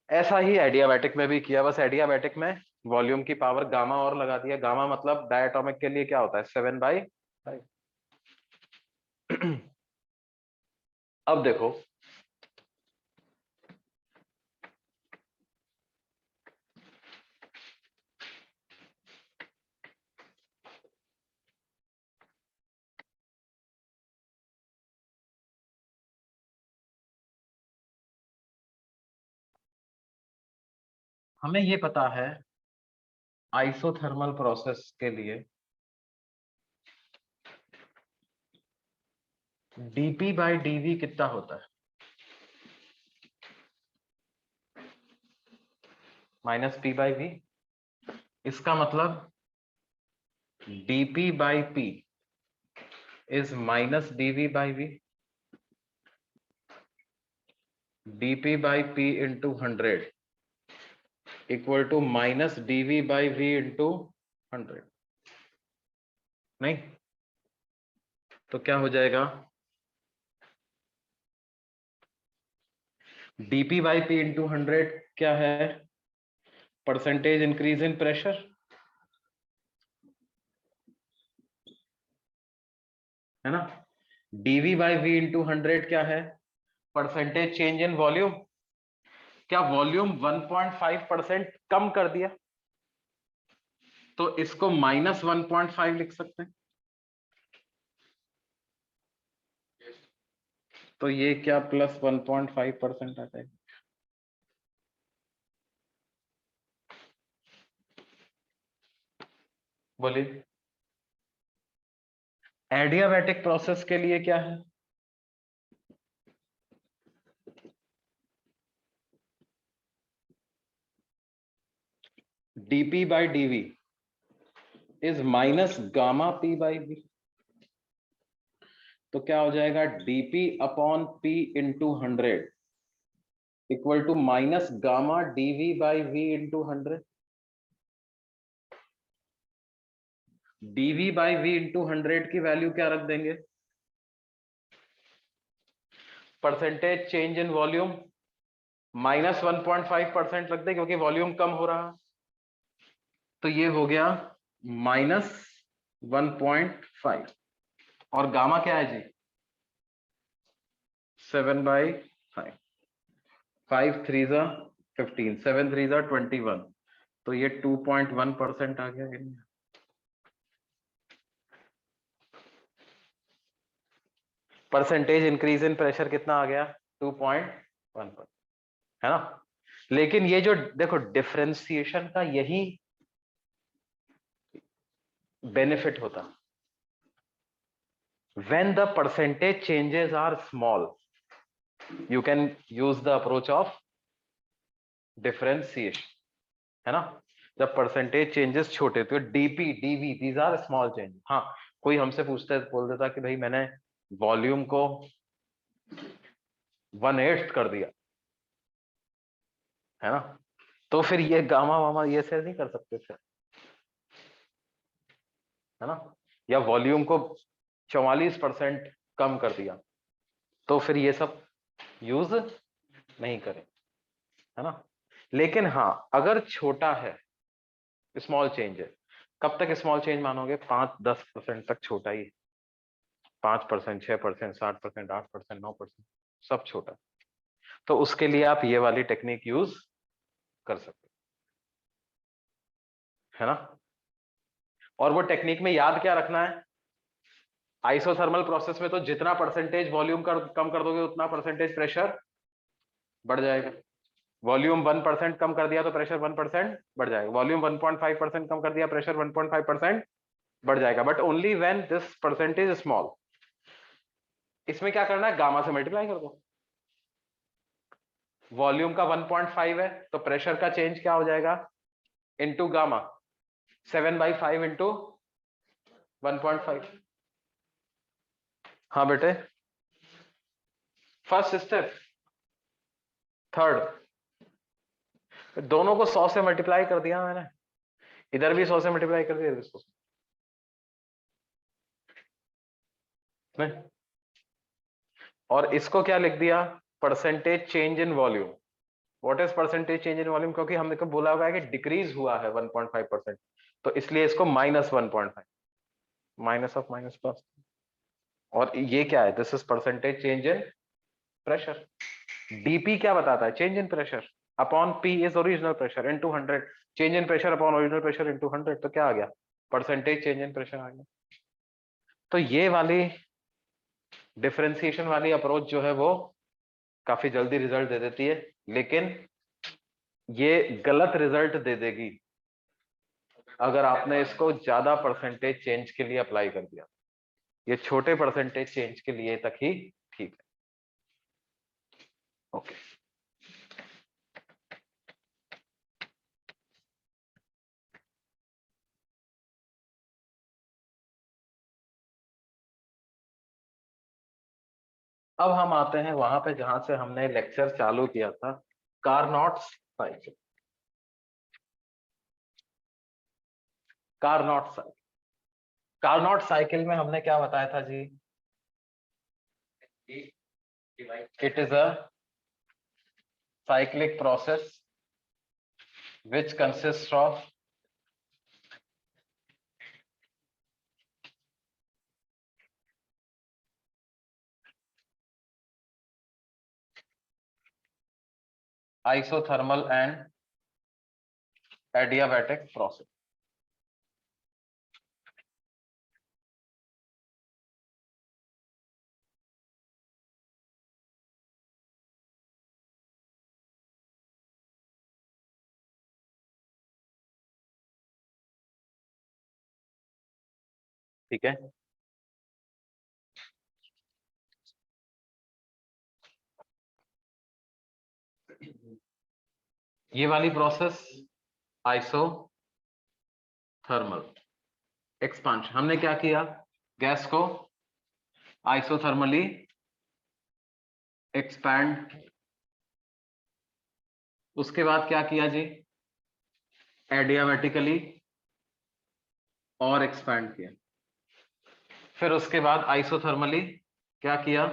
ऐसा ही एडियाबैटिक में भी किया, बस एडियाबैटिक में वॉल्यूम की पावर गामा और लगा दिया, गामा मतलब डायटोमिक के लिए क्या होता है, 7/5। अब देखो हमें ये पता है आइसोथर्मल प्रोसेस के लिए dP/dV कितना होता है, -P/V। इसका मतलब dP/P is -dV/V, dP/P into 100 equal to -dV/V into 100, नहीं तो क्या हो जाएगा, dP/P into 100 क्या है, परसेंटेज इंक्रीज इन प्रेशर, है ना। dV/V into 100 क्या है, परसेंटेज चेंज इन वॉल्यूम, क्या वॉल्यूम 1.5% कम कर दिया, तो इसको -1.5 लिख सकते हैं, तो ये क्या प्लस 1.5% आ जाएगा। बोलिए एडियाबैटिक प्रोसेस के लिए क्या है, dp by dv is minus gamma p by v। तो क्या हो जाएगा dp upon p into 100 equal to minus gamma dv by v into 100। dv by v into 100 की वैल्यू क्या रख देंगे, percentage change in volume minus 1.5% रख दे क्योंकि वॉल्यूम कम हो रहा। तो ये हो गया माइनस 1.5 और गामा क्या है जी 7/5 5 3 15 7 3 21 तो ये 2.1% आ गया। परसेंटेज इंक्रीज इन प्रेशर कितना आ गया 2.1 है ना। लेकिन ये जो देखो डिफरेंशिएशन का यही बेनिफिट होता, when the percentage changes are small you can use the approach of differentiation, है ना। जब परसेंटेज चेंजेस छोटे तो dp dv these are small change. हाँ कोई हमसे पूछते बोल देता कि भाई मैंने वॉल्यूम को 1/8 कर दिया, है ना, तो फिर ये गामा वामा ये से नहीं कर सकते थे, है ना। या वॉल्यूम को 44% कम कर दिया तो फिर ये सब यूज नहीं करें, है ना। लेकिन हाँ अगर छोटा है स्मॉल चेंज है, कब तक स्मॉल चेंज मानोगे 5-10% तक छोटा ही, 5%, 6%, 7%, 8%, 9% सब छोटा। तो उसके लिए आप ये वाली टेक्निक यूज कर सकते है ना। और वो टेक्निक में याद क्या रखना है, आइसोथर्मल प्रोसेस में तो जितना परसेंटेज वॉल्यूम कम कर दोगे उतना परसेंटेज प्रेशर बढ़ जाएगा। वॉल्यूम 1% कम कर दिया तो प्रेशर 1% बढ़ जाएगा, वॉल्यूम 1.5% कम कर दिया प्रेशर 1.5% बढ़ जाएगा, but only when this percentage small. इसमें क्या करना है गामा से मल्टीप्लाई कर दो, वॉल्यूम का 1.5 है तो प्रेशर का चेंज क्या हो जाएगा इनटू गामा 7/5 इंटू 1.5। हाँ बेटे फर्स्ट स्टेप थर्ड दोनों को 100 से मल्टीप्लाई कर दिया मैंने, इधर भी 100 से मल्टीप्लाई कर दिया, इसको नहीं, और इसको क्या लिख दिया percentage change in volume. What is percentage change in volume, क्योंकि हमने को बोला हुआ है कि डिक्रीज हुआ है 1.5% तो इसलिए इसको -1.5 माइनस ऑफ माइनस प्लस। और ये क्या है this is percentage change in pressure. DP क्या बताता है change in pressure upon P is original pressure into 100, change in pressure upon original pressure into 100 तो क्या आ गया परसेंटेज चेंज इन प्रेशर आ गया। तो ये वाली डिफरेंशिएशन वाली अप्रोच जो है वो काफी जल्दी रिजल्ट दे देती है, लेकिन ये गलत रिजल्ट दे देगी अगर आपने इसको ज्यादा परसेंटेज चेंज के लिए अप्लाई कर दिया। ये छोटे परसेंटेज चेंज के लिए तक ही ठीक है। ओके अब हम आते हैं वहां पे जहां से हमने लेक्चर चालू किया था, Carnot cycle. Carnot cycle, Carnot cycle में हमने क्या बताया था जी, it is a cyclic process which consists of isothermal and adiabatic process। ठीक है, ये वाली प्रोसेस आइसोथर्मल एक्सपांशन, हमने क्या किया, गैस को आइसोथर्मली एक्सपैंड, उसके बाद क्या किया जी, एडियाबैटिकली और एक्सपैंड किया, फिर उसके बाद आइसोथर्मली क्या किया,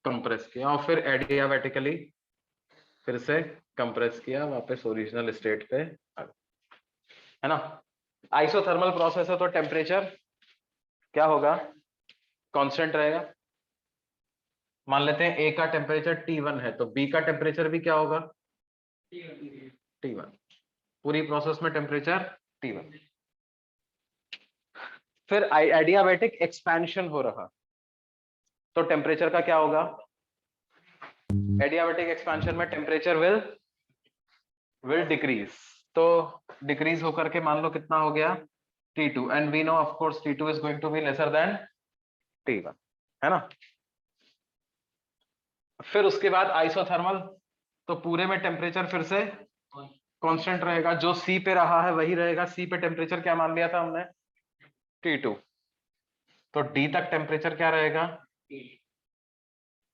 कंप्रेस किया, और फिर एडियाबैटिकली फिर से कंप्रेस किया, वापस ओरिजिनल स्टेट पे आ गया, है ना। आइसोथर्मल प्रोसेस है तो टेम्परेचर क्या होगा, कांस्टेंट रहेगा। मान लेते हैं ए का टेम्परेचर T1 है तो बी का टेम्परेचर भी क्या होगा, T1, पूरी प्रोसेस में टेम्परेचर T1। फिर एडियाबैटिक एक्सपेंशन हो रहा तो टेम्परेचर का क्या होगा, एडियाबैटिक एक्सपेंशन में टेम्परेचर विल डिक्रीज, तो डिक्रीज होकर के मान लो कितना हो गया, T2, and we know of course T2 is going to be lesser than T1, है ना। फिर उसके बाद आइसोथर्मल, तो पूरे में टेम्परेचर फिर से कांस्टेंट रहेगा, जो सी पे रहा है वही रहेगा, सी पे टेम्परेचर क्या मान लिया था हमने, T2, तो डी तक टेम्परेचर क्या रहेगा,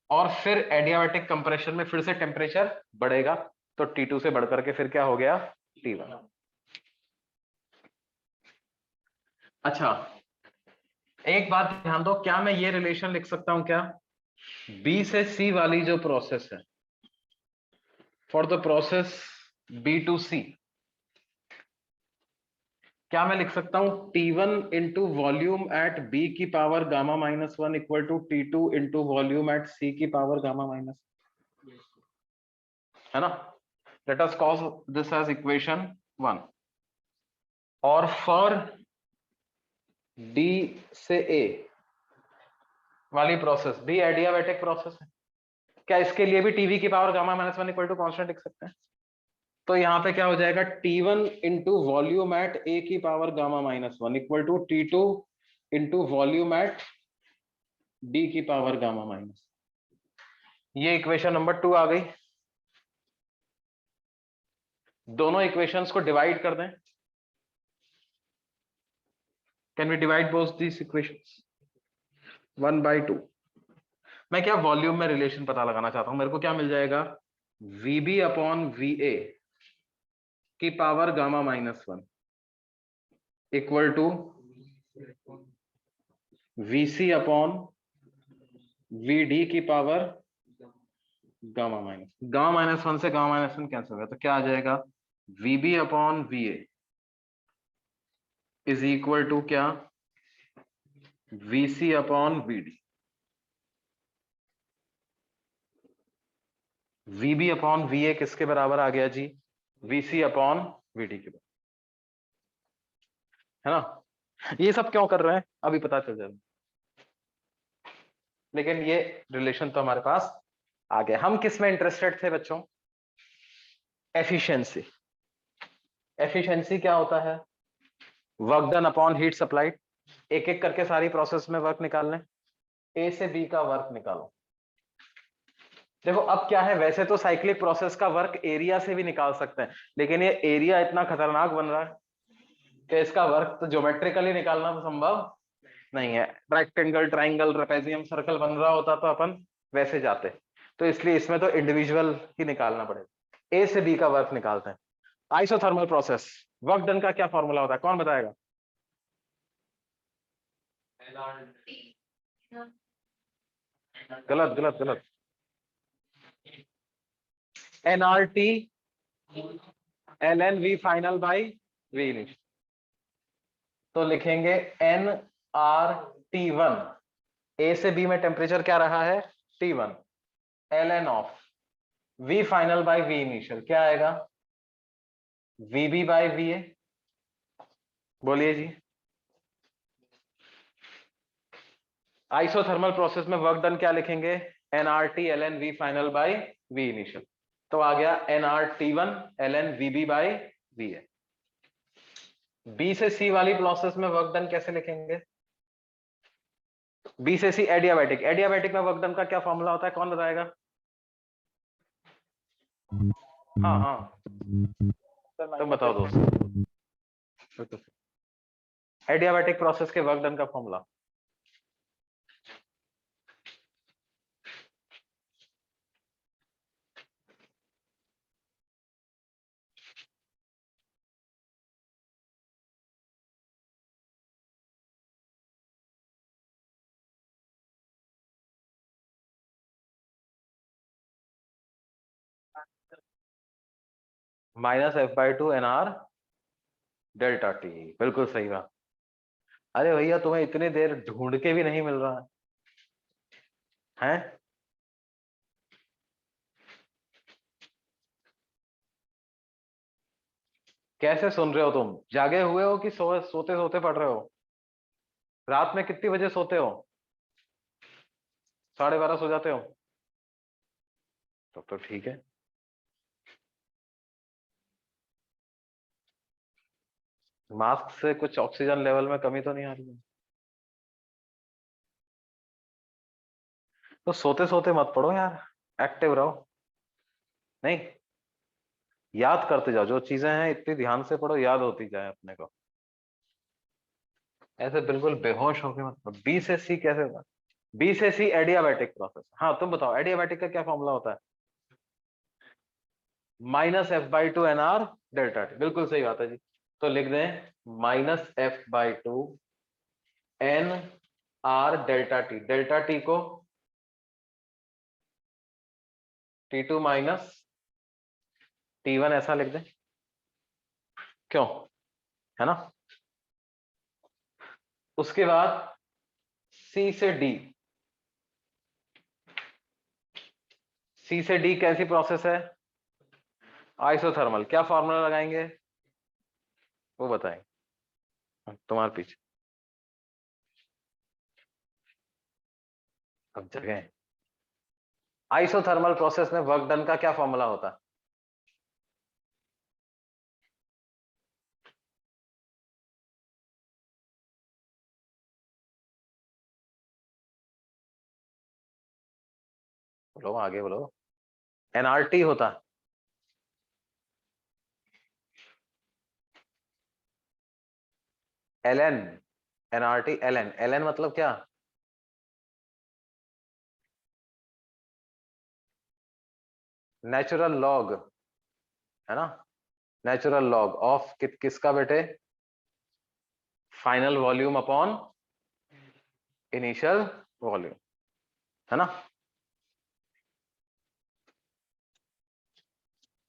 और फिर एडियाबैटिक कंप्रेशन में फिर से टेम्परेचर बढ़ेगा, तो T2 से बढ़कर के फिर क्या हो गया, T1। अच्छा, एक बात ध्यान दो, क्या मैं ये रिलेशन लिख सकता हूं क्या, बी से सी वाली जो प्रोसेस है, for the process B to C, क्या मैं लिख सकता हूं T1 into volume at B की power gamma -1 equal to T2 into volume at C की पावर गामा माइनस, है ना। Let us call this as equation 1, और फॉर डी से ए वाली प्रोसेस, डी एडियाबैटिक प्रोसेस है, क्या इसके लिए भी टीवी की power gamma -1 equal to constant लिख सकते हैं, तो यहां पे क्या हो जाएगा, T1 into volume at A की power gamma -1 equal to T2 into volume at D की पावर गामा माइनस, ये इक्वेशन नंबर 2 आ गई। दोनों इक्वेशंस को डिवाइड कर दें, can we divide both these equations 1/2। मैं क्या वॉल्यूम में रिलेशन पता लगाना चाहता हूं, मेरे को क्या मिल जाएगा, VB अपॉन VA की power gamma -1 equal to VC upon VD की पावर गामा -1 से गामा -1 कैंसिल हो गया, तो क्या आ जाएगा, VB upon VA is equal to क्या, VC upon VD। VB upon VA किसके बराबर आ गया जी, VC अपॉन VD के बराबर, है ना। ये सब क्यों कर रहे हैं अभी पता चल जाएगा, लेकिन ये रिलेशन तो हमारे पास आ गया। हम किस में इंटरेस्टेड थे बच्चों, एफिशिएंसी। एफिशिएंसी क्या होता है, work done upon heat supplied, एक एक करके सारी प्रोसेस में वर्क निकाल लें, ए से बी का वर्क निकालो। देखो अब क्या है, वैसे तो साइक्लिक प्रोसेस का वर्क एरिया से भी निकाल सकते हैं, लेकिन ये एरिया इतना खतरनाक बन रहा है कि इसका वर्क तो ज्योमेट्रिकली निकालना तो संभव नहीं है। रेक्टेंगल, ट्राइंगल, ट्रेपेजियम, सर्कल बन रहा होता तो अपन वैसे जाते, तो इसलिए इसमें तो इंडिविजुअल ही निकालना पड़ेगा। ए से बी का वर्क निकालते हैं। आइसोथर्मल प्रोसेस, वर्क डन का क्या फॉर्मूला होता है, कौन बताएगा, गलत गलत गलत, NRT ln V final by V initial, तो लिखेंगे nRT1, ए से बी में टेम्परेचर क्या रहा है T1, ln of V final by V initial क्या आएगा, VB बाई VA, बोलिए जी। आइसोथर्मल प्रोसेस में वर्क डन क्या लिखेंगे, nRT ln V final by V initial, तो आ गया nRT1 ln VB by VA। B से सी वाली प्रोसेस में वर्क डन कैसे लिखेंगे? बी से सी एडियाबैटिक, एडियाबैटिक में वर्क डन का क्या फॉर्मूला होता है, कौन बताएगा? हाँ हाँ सर तुम बताओ दोस्त। एडियाबैटिक प्रोसेस के वर्क डन का formula -F/2 NR delta T, बिल्कुल सही बात। अरे भैया तुम्हें इतनी देर ढूंढ के भी नहीं मिल रहा है? कैसे सुन रहे हो तुम? जागे हुए हो कि सोते सोते पढ़ रहे हो? रात में कितनी बजे सोते हो? 12:30 सो जाते हो? तो ठीक है। मास्क से कुछ ऑक्सीजन लेवल में कमी तो नहीं आ रही है? तो सोते सोते मत पढ़ो यार, एक्टिव रहो। नहीं, याद करते जाओ, जो चीजें हैं इतनी ध्यान से पढ़ो, याद होती जाए अपने को। ऐसे बिल्कुल बेहोश होके मत पढ़ो। बी से सी कैसे होगा? बी से सी एडियाबैटिक प्रोसेस। हाँ तुम बताओ एडियाबैटिक का क्या फॉर्मूला होता है? -F/2 NR डेल्टा टी, बिल्कुल सही बात है जी। तो लिख दें -F/2 NR delta T, delta T को T2 - T1 ऐसा लिख दें, क्यों? है ना? उसके बाद सी से डी, सी से डी कैसी प्रोसेस है? आइसोथर्मल। क्या फॉर्मूला लगाएंगे वो बताएंगे तुम्हारे पीछे। अब जगह आइसोथर्मल प्रोसेस में वर्क डन का क्या फॉर्मूला होता है? बोलो आगे बोलो। एनआरटी होता है। एलएन, एनआरटी एलएन, एलएन मतलब क्या? नेचुरल लॉग, है ना? नेचुरल लॉग ऑफ किसका बेटे? Final volume upon initial volume, है ना?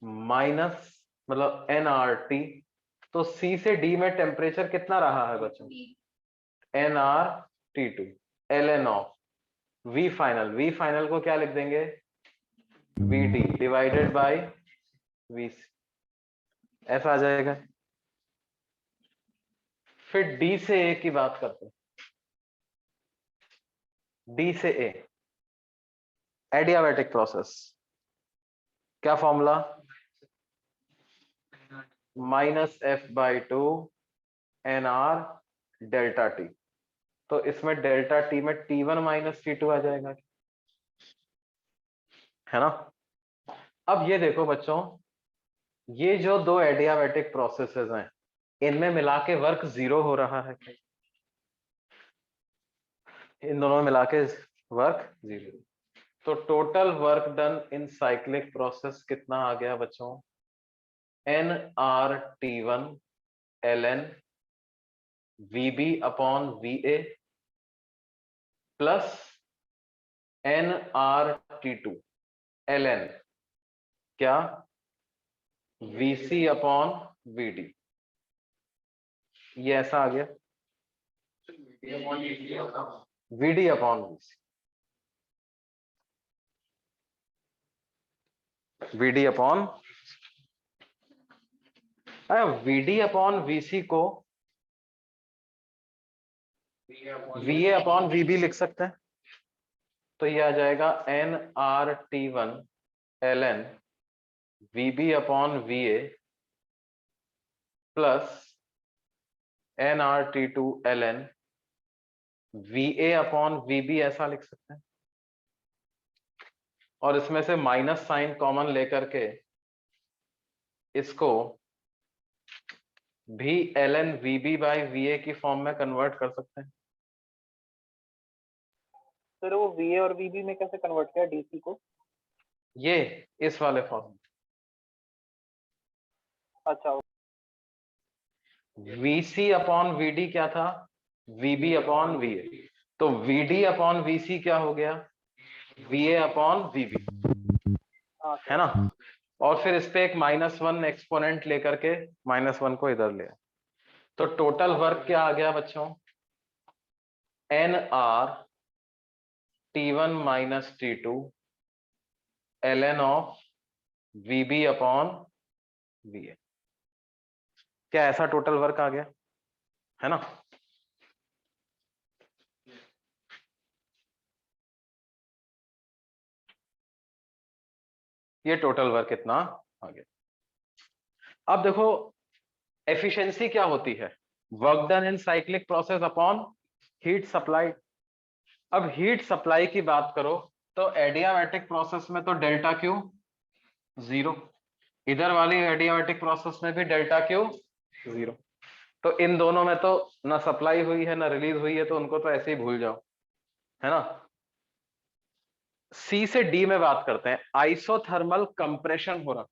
माइनस मतलब एनआरटी। तो सी से डी में टेम्परेचर कितना रहा है बच्चों? NR/T2 ln of V final, V final को क्या लिख देंगे? VD डिवाइडेड बाय VC, ऐसा आ जाएगा। फिर D से A की बात करते हैं। D से A एडियाबैटिक प्रोसेस, क्या formula? -F/2 NR delta T. तो इसमें डेल्टा टी में T1 - T2 आ जाएगा, है ना? अब ये देखो बच्चों, ये जो दो एडियाबैटिक प्रोसेसेस हैं इनमें मिला के वर्क 0 हो रहा है। इन दोनों में मिला के वर्क 0। तो total work done in cyclic process कितना आ गया बच्चों? NR/T1 ln VB upon VA plus NR/T2 ln क्या? VC upon VD। ये ऐसा आ गया VD upon VC, VD upon VD upon VC को VA अपॉन VB लिख सकते हैं। तो ये आ जाएगा NR/T1 ln VB upon VA plus N R T two L N V A upon V B ऐसा लिख सकते हैं, और इसमें से माइनस साइन कॉमन लेकर के इसको भी L N V B by V A की फॉर्म में कन्वर्ट कर सकते हैं। सर वो VA और VB में कैसे कन्वर्ट किया DC को? ये इस वाले फॉर्म में अच्छा, VC अपॉन VD क्या था, VB अपॉन VA, तो VD अपॉन VC क्या हो गया, VA अपॉन VB, हाँ है सर। ना। और फिर इस पे एक -1 एक्सपोनेंट लेकर के -1 को इधर ले आए। तो टोटल वर्क क्या आ गया बच्चों, NR T1 minus T2 ln of VB upon VA। क्या ऐसा टोटल वर्क आ गया, है ना। ये टोटल वर्क इतना आ गया। अब देखो एफिशिएंसी क्या होती है, work done in cyclic process upon heat supply. अब हीट सप्लाई की बात करो तो एडियाबैटिक प्रोसेस में तो डेल्टा क्यू 0, इधर वाली एडियाबैटिक प्रोसेस में भी डेल्टा क्यू 0। तो इन दोनों में तो ना सप्लाई हुई है ना रिलीज हुई है, तो उनको तो ऐसे ही भूल जाओ, है ना। सी से डी में बात करते हैं। आइसोथर्मल कंप्रेशन हो रहा,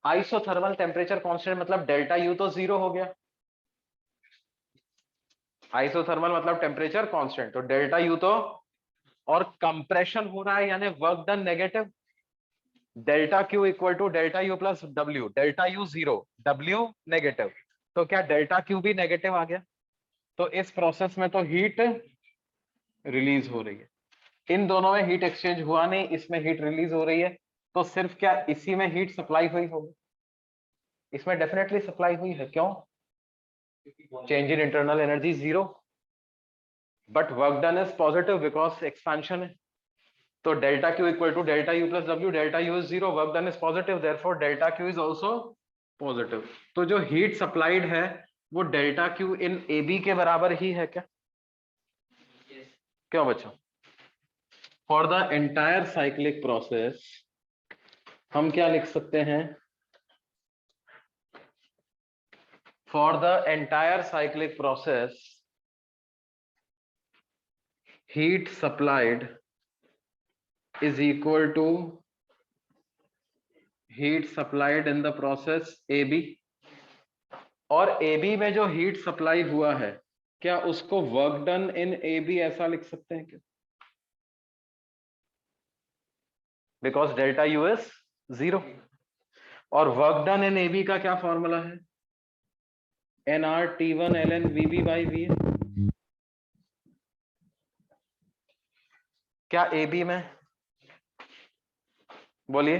आइसोथर्मल टेम्परेचर कांस्टेंट मतलब डेल्टा यू तो 0 हो गया, आइसोथर्मल मतलब टेम्परेचर कांस्टेंट, तो डेल्टा यू तो, और कंप्रेशन हो रहा है यानी work done negative, delta Q equal to delta U plus W, delta U 0 W negative, तो क्या डेल्टा क्यू भी नेगेटिव आ गया। तो इस प्रोसेस में तो हीट रिलीज हो रही है, इन दोनों में हीट एक्सचेंज हुआ नहीं, इसमें हीट रिलीज हो रही है, तो सिर्फ क्या इसी में हीट सप्लाई हुई होगी, इसमें डेफिनेटली सप्लाई हुई है। क्यों, change in internal energy 0, but work done is positive because expansion है। तो delta Q equal to delta U plus W, delta U is 0, work done is positive, therefore delta Q is also positive. तो जो heat supplied है वो delta Q in A B के बराबर ही है क्या, क्यों बच्चों। For the entire cyclic process हम क्या लिख सकते हैं, for the entire cyclic process heat supplied is equal to heat supplied in the process AB, और AB में जो हीट सप्लाई हुआ है क्या उसको वर्क डन इन AB ऐसा लिख सकते हैं क्या, बिकॉज डेल्टा यू इज 0, और वर्क डन इन AB का क्या फॉर्मूला है, NR T1 ln VB by VA। क्या AB में, बोलिए,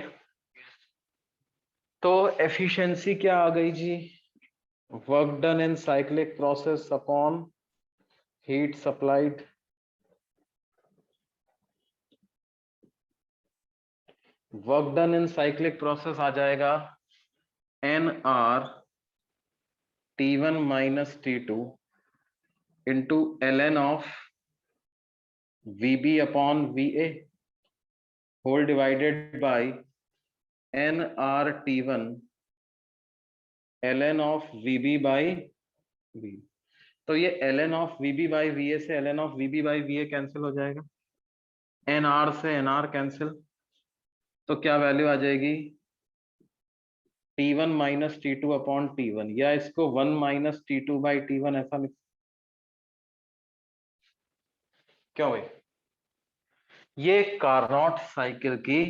तो एफिशिएंसी क्या आ गई जी, work done in cyclic process upon heat supplied, work done in cyclic process आ जाएगा NR T1 minus T2 into ln of VB upon VA whole divided by NR T1 ln of VB by V। तो ये ln of VB by VA से ln of VB by VA cancel हो जाएगा, NR से NR cancel, तो क्या value आ जाएगी, T1 minus T2 upon T1, या इसको 1 माइनस T2 बाई T1 ऐसा लिख, क्यों भाई, ये कार्नोट साइकिल की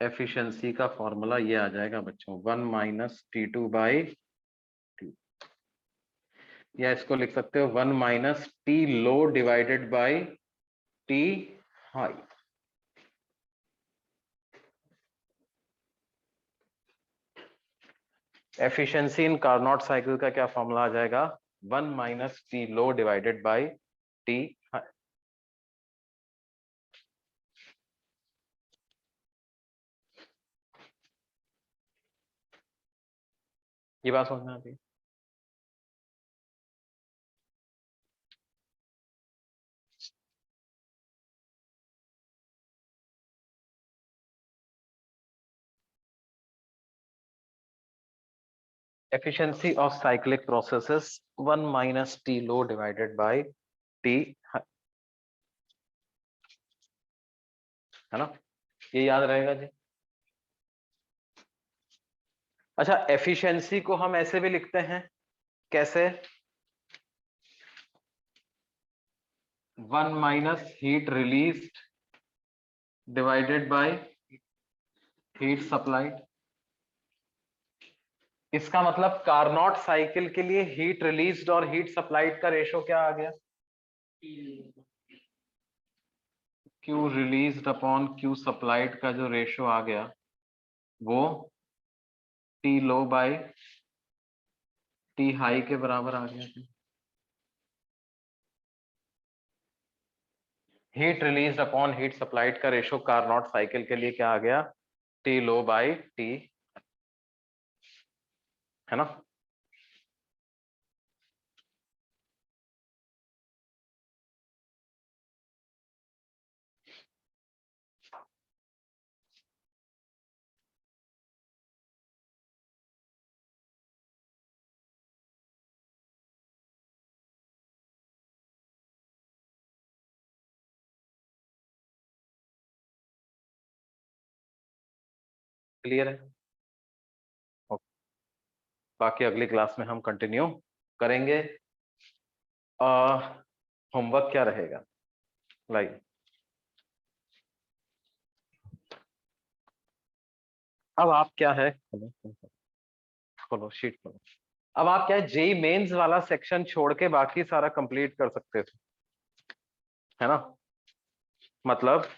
एफिशिएंसी का फॉर्मूला ये आ जाएगा बच्चों, 1 माइनस T2 बाई T, या इसको लिख सकते हो 1 minus T low divided by T high. Efficiency in Carnot cycle का क्या फॉर्मूला आ जाएगा, 1 minus T low divided by T high. ये बात समझ में आती है। efficiency of cyclic processes 1 minus T low divided by T high, है ना, ये याद रहेगा जी। अच्छा, एफिशिएंसी को हम ऐसे भी लिखते हैं, कैसे? 1 minus heat released divided by heat supplied. इसका मतलब कार्नोट साइकिल के लिए हीट रिलीज्ड और हीट सप्लाइड का रेशो क्या आ गया? Q released upon Q supplied का जो रेशो आ गया वो T लो बाय T हाई के बराबर आ गया। Heat released upon heat supplied का रेशो कार्नोट साइकिल के लिए क्या आ गया? T लो बाय T, है ना। क्लियर है? ओके, बाकी अगली क्लास में हम कंटिन्यू करेंगे। होमवर्क क्या रहेगा? लाइक अब आप क्या है, खोलो शीट खोलो। अब आप क्या है, जेई मेंस वाला सेक्शन छोड़ के बाकी सारा कंप्लीट कर सकते थे, है ना। मतलब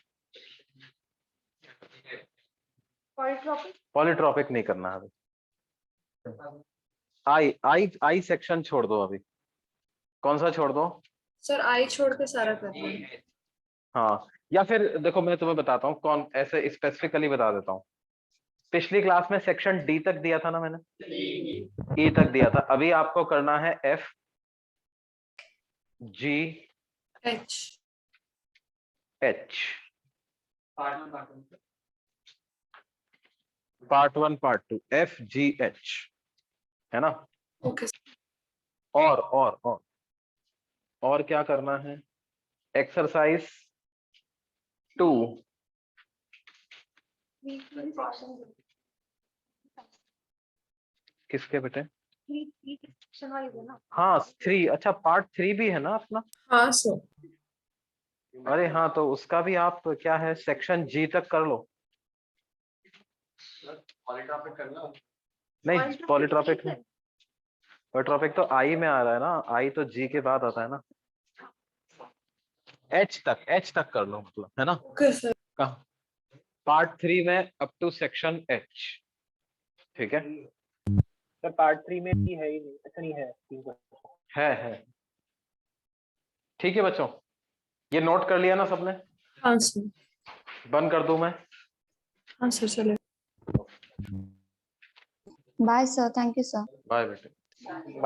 पॉलीट्रॉपिक नहीं करना अभी। आई आई आई सेक्शन छोड़ दो अभी। कौन सा छोड़ दो? सर आई छोड़ के सारा कर रहे हैं। हाँ, या फिर देखो मैं तुम्हें बताता हूँ, कौन ऐसे स्पेसिफिकली बता देता हूँ। पिछली क्लास में सेक्शन डी तक दिया था ना मैंने, ई तक दिया था। अभी आपको करना है F G H H, part 1 part 2, F G H, है ना। ओके और क्या करना है? एक्सरसाइज 2, किसके बेटे? हाँ 3, अच्छा पार्ट 3 भी है ना अपना। हाँ सर अरे हाँ, तो उसका भी आप क्या है, सेक्शन जी तक कर लो। नहीं पॉलीट्रॉपिक नहीं, पॉलीट्रॉपिक तो आई में आ रहा है ना, आई तो जी के बाद आता है ना। एच तक कर लो मतलब, है ना। ओके सर कहाँ? पार्ट 3 में अप टू सेक्शन एच, ठीक है। सर पार्ट 3 में भी है ही नहीं, अच्छा नहीं है। है ठीक है बच्चों, ये नोट कर लिया ना सबने? हाँ सर बंद कर दूं मैं? हाँ सर चले bye sir, thank you sir. Bye बेटे। बाय।